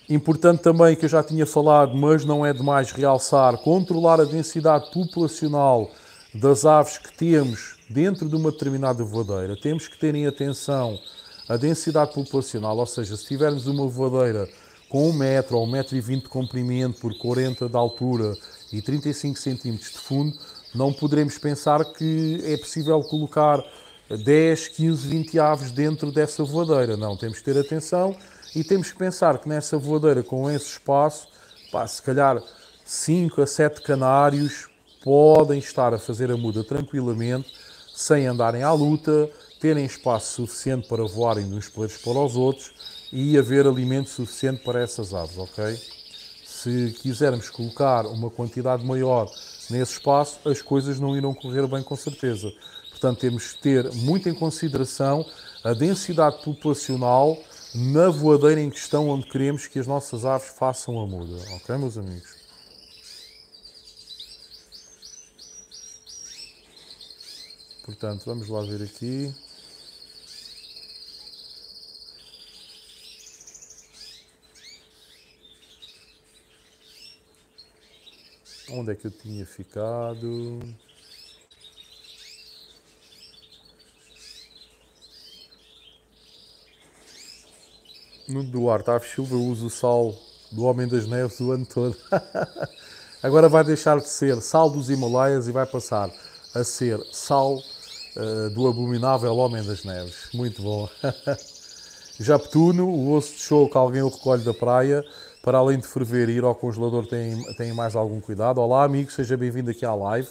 Importante também, que eu já tinha falado, mas não é demais realçar, controlar a densidade populacional das aves que temos dentro de uma determinada voadeira. Temos que terem atenção à densidade populacional, ou seja, se tivermos uma voadeira com 1 metro ou 1,20 m de comprimento por 40 de altura e 35 cm de fundo, não poderemos pensar que é possível colocar 10, 15, 20 aves dentro dessa voadeira. Não, temos que ter atenção e temos que pensar que nessa voadeira, com esse espaço, se calhar 5 a 7 canários podem estar a fazer a muda tranquilamente, sem andarem à luta, terem espaço suficiente para voarem de uns peleiros para os outros e haver alimento suficiente para essas aves, ok? Se quisermos colocar uma quantidade maior nesse espaço, as coisas não irão correr bem com certeza. Portanto, temos que ter muito em consideração a densidade populacional na voadeira em questão onde queremos que as nossas aves façam a muda, ok, meus amigos? Portanto, vamos lá ver aqui. Onde é que eu tinha ficado? No Duarte Aves Silva eu uso o sal do Homem das Neves o ano todo. Agora vai deixar de ser sal dos Himalaias e vai passar a ser sal do abominável Homem das Neves. Muito bom. Japetuno, o osso de show que alguém o recolhe da praia, para além de ferver e ir ao congelador, tem mais algum cuidado. Olá, amigo, seja bem-vindo aqui à live.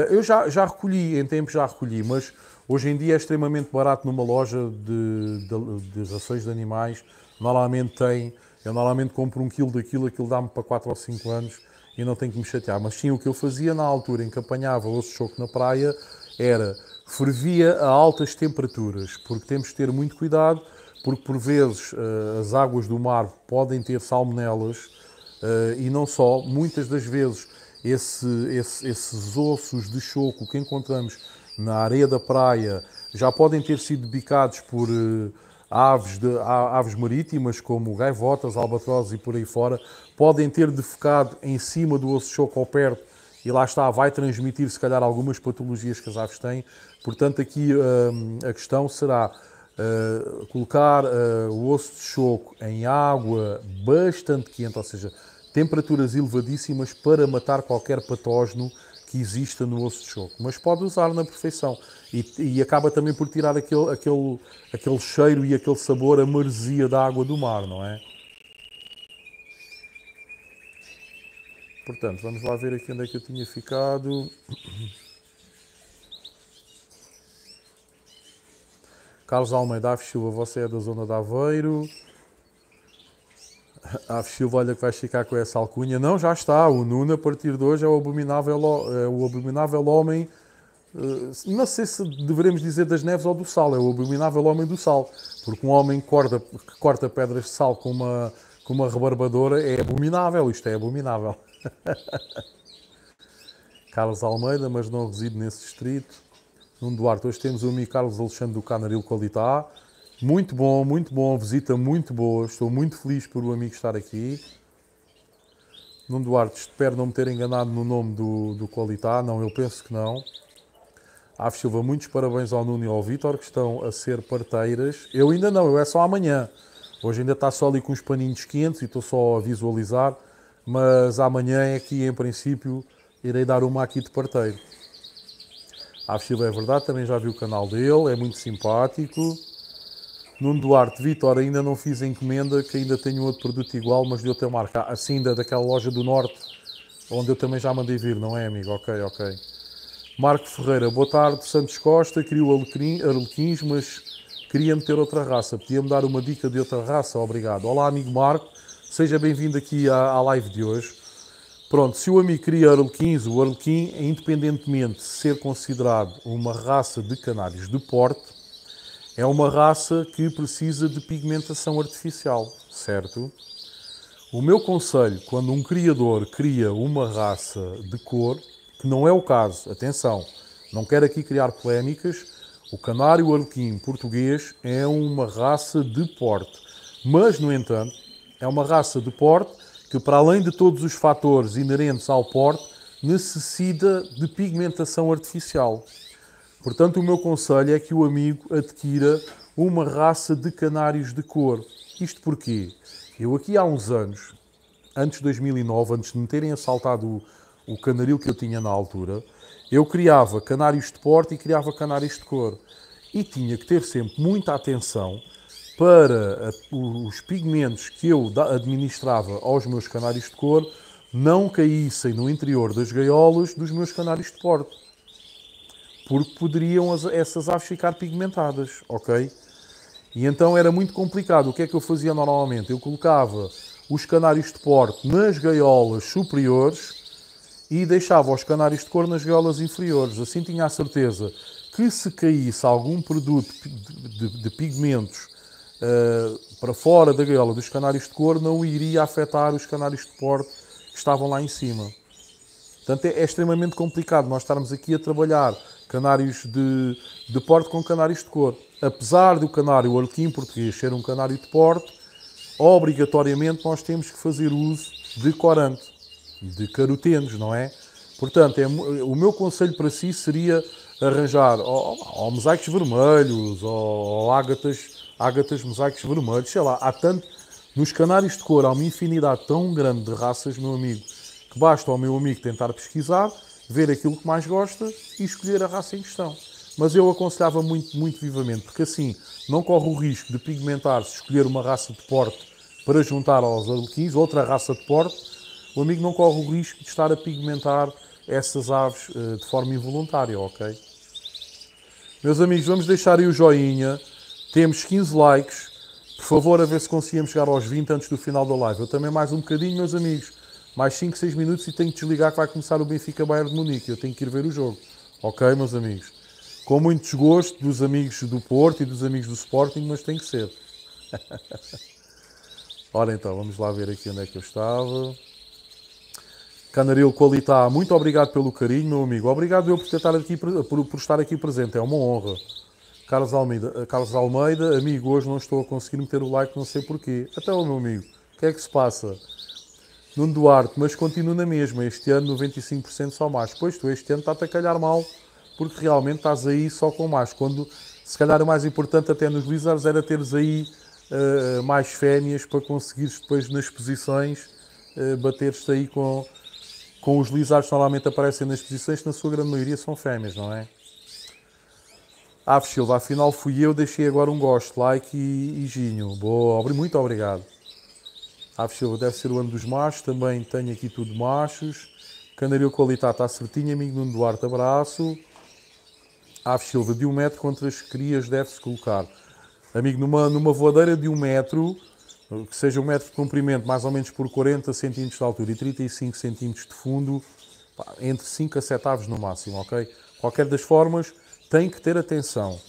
Eu já recolhi, em tempo já recolhi, mas hoje em dia é extremamente barato numa loja de rações de animais eu normalmente compro 1 kg daquilo, aquilo dá-me para 4 ou 5 anos e não tenho que me chatear. Mas sim, o que eu fazia na altura em que apanhava osso de choco na praia era fervia a altas temperaturas, porque temos que ter muito cuidado, porque por vezes as águas do mar podem ter salmonelas e não só, muitas das vezes esses ossos de choco que encontramos na areia da praia já podem ter sido bicados por aves marítimas, como gaivotas, albatrozes e por aí fora, podem ter defecado em cima do osso de choco ao perto e lá está, vai transmitir se calhar algumas patologias que as aves têm. Portanto, aqui a questão será colocar o osso de choco em água bastante quente, ou seja, temperaturas elevadíssimas para matar qualquer patógeno que exista no osso de choco. Mas pode usar na perfeição e acaba também por tirar aquele cheiro e aquele sabor, a maresia da água do mar, não é? Portanto, vamos lá ver aqui onde é que eu tinha ficado. Carlos Almeida, Aves Silva, você é da zona de Aveiro. Aves Silva, olha que vais ficar com essa alcunha. Não, já está. O Nuno, a partir de hoje, é o abominável homem. Não sei se devemos dizer das neves ou do sal. É o abominável homem do sal. Porque um homem que corta pedras de sal com uma rebarbadora é abominável. Isto é abominável. Carlos Almeida, mas não resido nesse distrito. Nuno Duarte, hoje temos o amigo Carlos Alexandre do Canaril Qualitá. Muito bom, visita muito boa. Estou muito feliz por o amigo estar aqui. Nuno Duarte, espero não me ter enganado no nome do Qualitá. Não, eu penso que não. Aves Silva, muitos parabéns ao Nuno e ao Vítor, que estão a ser parteiras. Eu ainda não, eu é só amanhã. Hoje ainda está só ali com os paninhos quentes e estou só a visualizar. Mas amanhã é que, em princípio, irei dar uma aqui de parteiro. Aves Silva, é verdade, também já vi o canal dele, é muito simpático. Nuno Duarte, Vítor, ainda não fiz a encomenda, que ainda tenho outro produto igual, mas de outra marca. Assim, daquela loja do Norte, onde eu também já mandei vir, não é, amigo? Ok. Marco Ferreira, boa tarde. Santos Costa, criou arlequins, mas queria meter outra raça. Podia-me dar uma dica de outra raça? Obrigado. Olá, amigo Marco. Seja bem-vindo aqui à live de hoje. Pronto, se o amigo cria arlequins, o arlequim, independentemente de ser considerado uma raça de canários de porte, é uma raça que precisa de pigmentação artificial, certo? O meu conselho, quando um criador cria uma raça de cor, que não é o caso, atenção, não quero aqui criar polémicas, o canário arlequim português é uma raça de porte, mas, no entanto, é uma raça de porte que, para além de todos os fatores inerentes ao porte, necessita de pigmentação artificial. Portanto, o meu conselho é que o amigo adquira uma raça de canários de cor. Isto porquê? Eu aqui há uns anos, antes de 2009, antes de me terem assaltado o canaril que eu tinha na altura, eu criava canários de porte e criava canários de cor. E tinha que ter sempre muita atenção para os pigmentos que eu administrava aos meus canários de cor não caíssem no interior das gaiolas dos meus canários de porte. Porque poderiam essas aves ficar pigmentadas, ok? E então era muito complicado. O que é que eu fazia normalmente? Eu colocava os canários de porte nas gaiolas superiores e deixava os canários de cor nas gaiolas inferiores. Assim tinha a certeza que se caísse algum produto de pigmentos para fora da gaiola dos canários de cor, não iria afetar os canários de porte que estavam lá em cima. Portanto, é extremamente complicado nós estarmos aqui a trabalhar canários de porte com canários de cor. Apesar do canário arlequim português ser um canário de porte, obrigatoriamente nós temos que fazer uso de corante, de carotenos, não é? Portanto, o meu conselho para si seria arranjar ou mosaicos vermelhos, ou ágatas mosaicos vermelhos, sei lá, há tanto. Nos canários de cor há uma infinidade tão grande de raças, meu amigo, que basta ao meu amigo tentar pesquisar, ver aquilo que mais gosta e escolher a raça em questão. Mas eu aconselhava muito vivamente, porque assim não corre o risco de pigmentar-se, escolher uma raça de porte para juntar aos arlequins, outra raça de porte, o amigo não corre o risco de estar a pigmentar essas aves de forma involuntária, ok? Meus amigos, vamos deixar aí o joinha, temos 15 likes, Por favor, a ver se conseguimos chegar aos 20 antes do final da live. Eu também mais um bocadinho, meus amigos. Mais 5, 6 minutos e tenho que desligar que vai começar o Benfica Bayern de Munique. Eu tenho que ir ver o jogo. Ok, meus amigos? Com muito desgosto dos amigos do Porto e dos amigos do Sporting, mas tem que ser. Ora então, vamos lá ver aqui onde é que eu estava. Canaril Qualitá, muito obrigado pelo carinho, meu amigo. Obrigado eu por estar aqui presente, é uma honra. Carlos Almeida, amigo, hoje não estou a conseguir meter o like, não sei porquê. Até o meu amigo, o que é que se passa? Nuno Duarte, mas continuo na mesma, este ano 95% só mais. Pois tu este ano está-te a calhar mal, porque realmente estás aí só com mais. Quando, se calhar o mais importante até nos Wizards era teres aí mais fénias para conseguires depois nas posições bater-te aí com os Lizards que normalmente aparecem nas posições, que na sua grande maioria são fêmeas, não é? Aves Silva, afinal fui eu, deixei agora um gosto, like e ginho. Boa, muito obrigado. Aves Silva, deve ser o ano dos machos, também tenho aqui tudo machos. Canaril Qualitá está certinho, amigo Nuno Duarte, abraço. Aves Silva, de 1 metro contra as crias deve-se colocar. Amigo, numa voadeira de 1 metro, que seja 1 metro de comprimento, mais ou menos por 40 cm de altura e 35 cm de fundo, entre 5 a 7 aves no máximo, ok? Qualquer das formas, tem que ter atenção.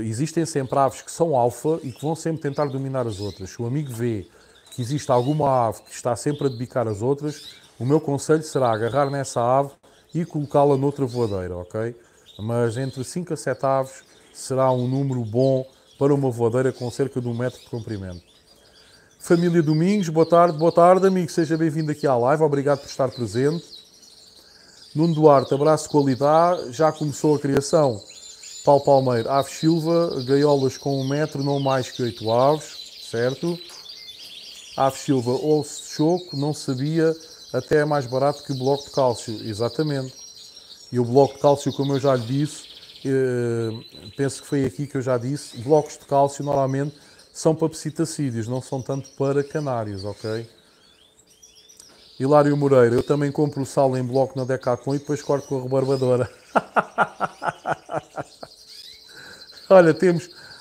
Existem sempre aves que são alfa e que vão sempre tentar dominar as outras. Se o amigo vê que existe alguma ave que está sempre a debicar as outras, o meu conselho será agarrar nessa ave e colocá-la noutra voadeira, ok? Mas entre 5 a 7 aves será um número bom para uma voadeira com cerca de 1 metro de comprimento. Família Domingos, boa tarde amigo, seja bem-vindo aqui à live, obrigado por estar presente. Nuno Duarte, abraço de qualidade, já começou a criação. Paulo Palmeiro, Aves Silva, gaiolas com 1 metro, não mais que 8 aves, certo? Aves Silva, ouço choco, não sabia, até é mais barato que o bloco de cálcio, exatamente. E o bloco de cálcio, como eu já lhe disse, penso que foi aqui que eu já disse, blocos de cálcio normalmente são para psitacídeos, não são tanto para canários, ok? Hilário Moreira, eu também compro o sal em bloco na Decathlon e depois corto com a rebarbadora. Olha,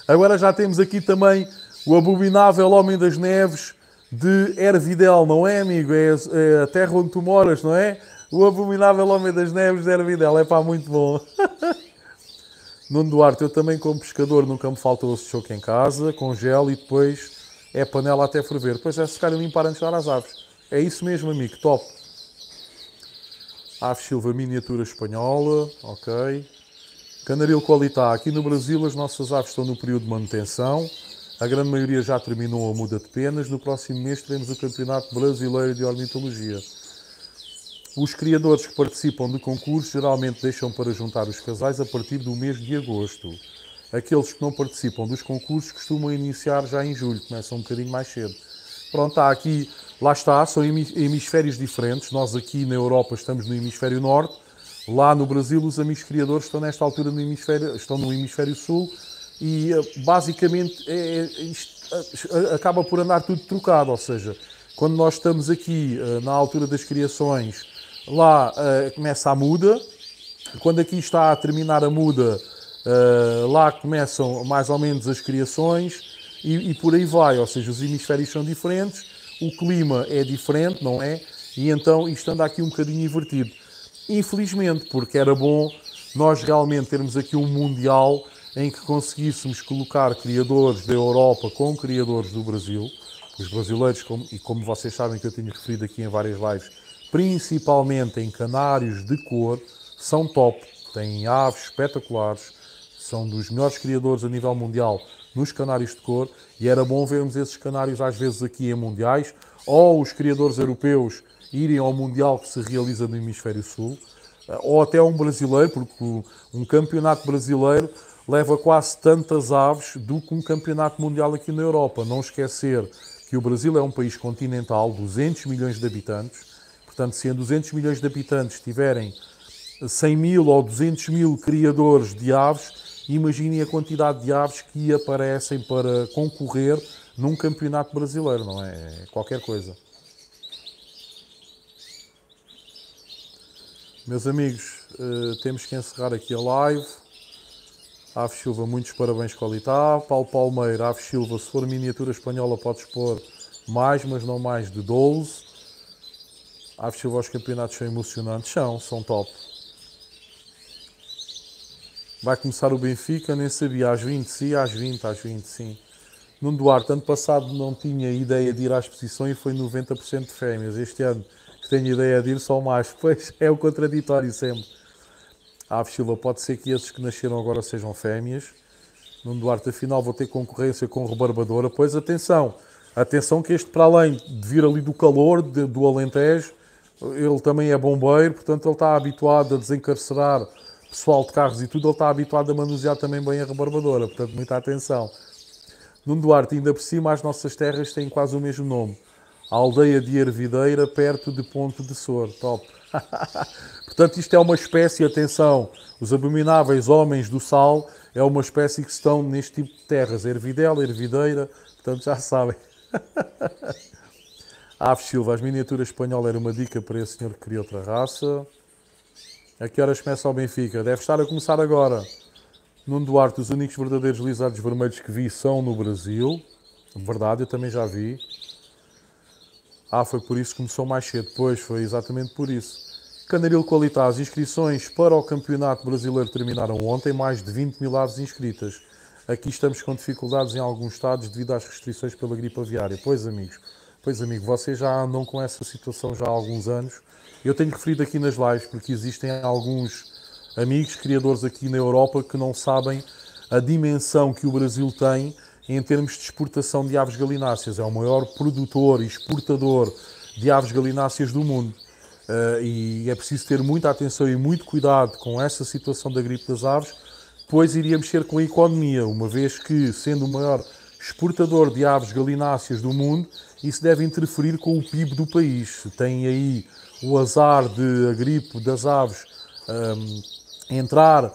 agora já temos aqui também o abominável Homem das Neves de Hervidel, não é, amigo? É a terra onde tu moras, não é? O abominável Homem das Neves de Hervidel, é pá, muito bom. Nuno Duarte, eu também como pescador, nunca me falta osso de choco em casa, congelo e depois é panela até ferver. Depois é secar e limpar antes de dar às aves. É isso mesmo, amigo, top. Aves Silva, miniatura espanhola, ok. Canaril Qualitá, aqui no Brasil as nossas aves estão no período de manutenção. A grande maioria já terminou a muda de penas. No próximo mês teremos o Campeonato Brasileiro de Ornitologia. Os criadores que participam de concursos geralmente deixam para juntar os casais a partir do mês de agosto. Aqueles que não participam dos concursos costumam iniciar já em julho, começam um bocadinho mais cedo. Pronto, está aqui, lá está, são hemisférios diferentes. Nós aqui na Europa estamos no hemisfério norte, lá no Brasil os amigos criadores estão nesta altura estão no hemisfério sul e basicamente isto acaba por andar tudo trocado, ou seja, quando nós estamos aqui na altura das criações, lá começa a muda, quando aqui está a terminar a muda, lá começam mais ou menos as criações e por aí vai, ou seja, os hemisférios são diferentes, o clima é diferente, não é? E então isto anda aqui um bocadinho invertido. Infelizmente, porque era bom nós realmente termos aqui um Mundial em que conseguíssemos colocar criadores da Europa com criadores do Brasil. Os brasileiros, como vocês sabem que eu tenho referido aqui em várias lives, principalmente em canários de cor, são top. Têm aves espetaculares, são dos melhores criadores a nível mundial nos canários de cor e era bom vermos esses canários às vezes aqui em mundiais ou os criadores europeus irem ao Mundial que se realiza no Hemisfério Sul, ou até um brasileiro, porque um campeonato brasileiro leva quase tantas aves do que um campeonato mundial aqui na Europa. Não esquecer que o Brasil é um país continental, 200 milhões de habitantes, portanto, se em 200 milhões de habitantes tiverem 100 mil ou 200 mil criadores de aves, imaginem a quantidade de aves que aparecem para concorrer num campeonato brasileiro, não é? É qualquer coisa. Meus amigos, temos que encerrar aqui a live. Aves Silva, muitos parabéns, Qualitá. Paulo Palmeira, Aves Silva, se for miniatura espanhola podes pôr mais, mas não mais de 12. Aves Silva, os campeonatos são emocionantes, são top. Vai começar o Benfica, nem sabia, às 20, sim, às 20, sim. Nuno Duarte, ano passado não tinha ideia de ir à exposição e foi 90% de fêmeas. Este ano que tenho ideia de ir só mais, pois é o contraditório sempre. Aves Silva, pode ser que esses que nasceram agora sejam fêmeas. Nuno Duarte, afinal vou ter concorrência com rebarbadora. Pois atenção que este, para além de vir ali do calor, do Alentejo, ele também é bombeiro, portanto ele está habituado a desencarcerar pessoal de carros e tudo, ele está habituado a manusear também bem a rebarbadora, portanto muita atenção. Nuno Duarte, ainda por cima as nossas terras têm quase o mesmo nome. A aldeia de Ervideira, perto de Ponte de Sor. Top. Portanto, isto é uma espécie, atenção, os abomináveis homens do sal é uma espécie que estão neste tipo de terras. Ervidela, Ervideira, portanto já sabem. Aves Silva, as miniaturas espanholas era uma dica para esse senhor que queria outra raça. A que horas começa o Benfica? Deve estar a começar agora. Nuno Duarte, os únicos verdadeiros lisados vermelhos que vi são no Brasil. Verdade, eu também já vi. Foi por isso que começou mais cedo. Pois, foi exatamente por isso. Canaril Qualitá, as inscrições para o Campeonato Brasileiro terminaram ontem, mais de 20 mil aves inscritas. Aqui estamos com dificuldades em alguns estados devido às restrições pela gripe aviária. Pois, amigo, vocês já andam com essa situação já há alguns anos. Eu tenho referido aqui nas lives, porque existem alguns amigos, criadores aqui na Europa, que não sabem a dimensão que o Brasil tem em termos de exportação de aves galináceas. É o maior produtor e exportador de aves galináceas do mundo. E é preciso ter muita atenção e muito cuidado com essa situação da gripe das aves, pois iria mexer com a economia, uma vez que, sendo o maior exportador de aves galináceas do mundo, isso deve interferir com o PIB do país. Tem aí o azar de a gripe das aves entrar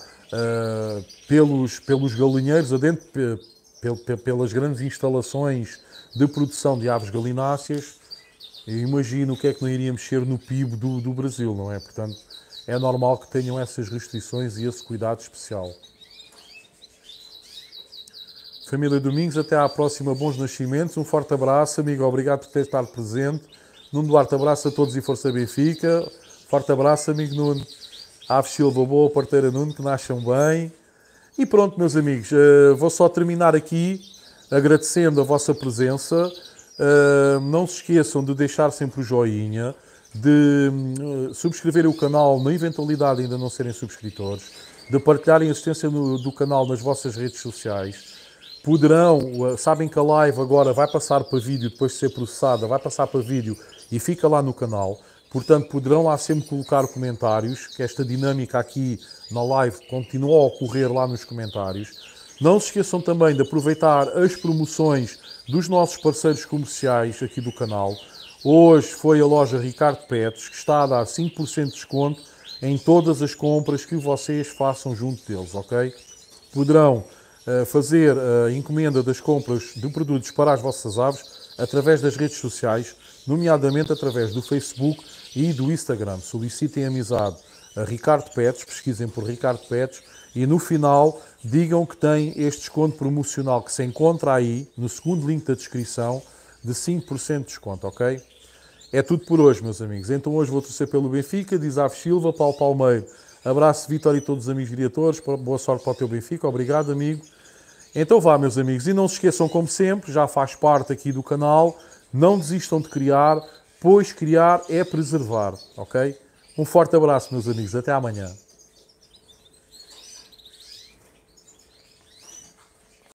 pelos galinheiros adentro, pelas grandes instalações de produção de aves galináceas. Eu imagino o que é que não iria mexer no PIB do Brasil, não é? Portanto, é normal que tenham essas restrições e esse cuidado especial. Família Domingos, até à próxima, bons nascimentos, um forte abraço, amigo, obrigado por ter estado presente. Nuno Duarte, abraço a todos e força Benfica. Forte abraço, amigo Nuno. Aves Silva, boa parteira Nuno, que nasçam bem. E pronto, meus amigos, vou só terminar aqui agradecendo a vossa presença. Não se esqueçam de deixar sempre o joinha, de subscreverem o canal na eventualidade de ainda não serem subscritores, de partilharem a existência do canal nas vossas redes sociais. Sabem que a live agora vai passar para vídeo, depois de ser processada, vai passar para vídeo e fica lá no canal. Portanto, poderão lá sempre colocar comentários, que esta dinâmica aqui na live continua a ocorrer lá nos comentários. Não se esqueçam também de aproveitar as promoções dos nossos parceiros comerciais aqui do canal. Hoje foi a loja Ricardo Pets, que está a dar 5% de desconto em todas as compras que vocês façam junto deles, ok? Poderão fazer a encomenda das compras de produtos para as vossas aves através das redes sociais, nomeadamente através do Facebook e do Instagram. Solicitem amizade a Ricardo Pets, pesquisem por Ricardo Pets e no final digam que têm este desconto promocional que se encontra aí no segundo link da descrição de 5% de desconto, ok? É tudo por hoje, meus amigos. Então hoje vou torcer pelo Benfica, diz Aves Silva, Paulo Palmeiro. Abraço, Vitória e todos os amigos diretores. Boa sorte para o teu Benfica. Obrigado, amigo. Então vá, meus amigos. E não se esqueçam, como sempre, já faz parte aqui do canal, não desistam de criar, pois criar é preservar, ok? Um forte abraço, meus amigos. Até amanhã.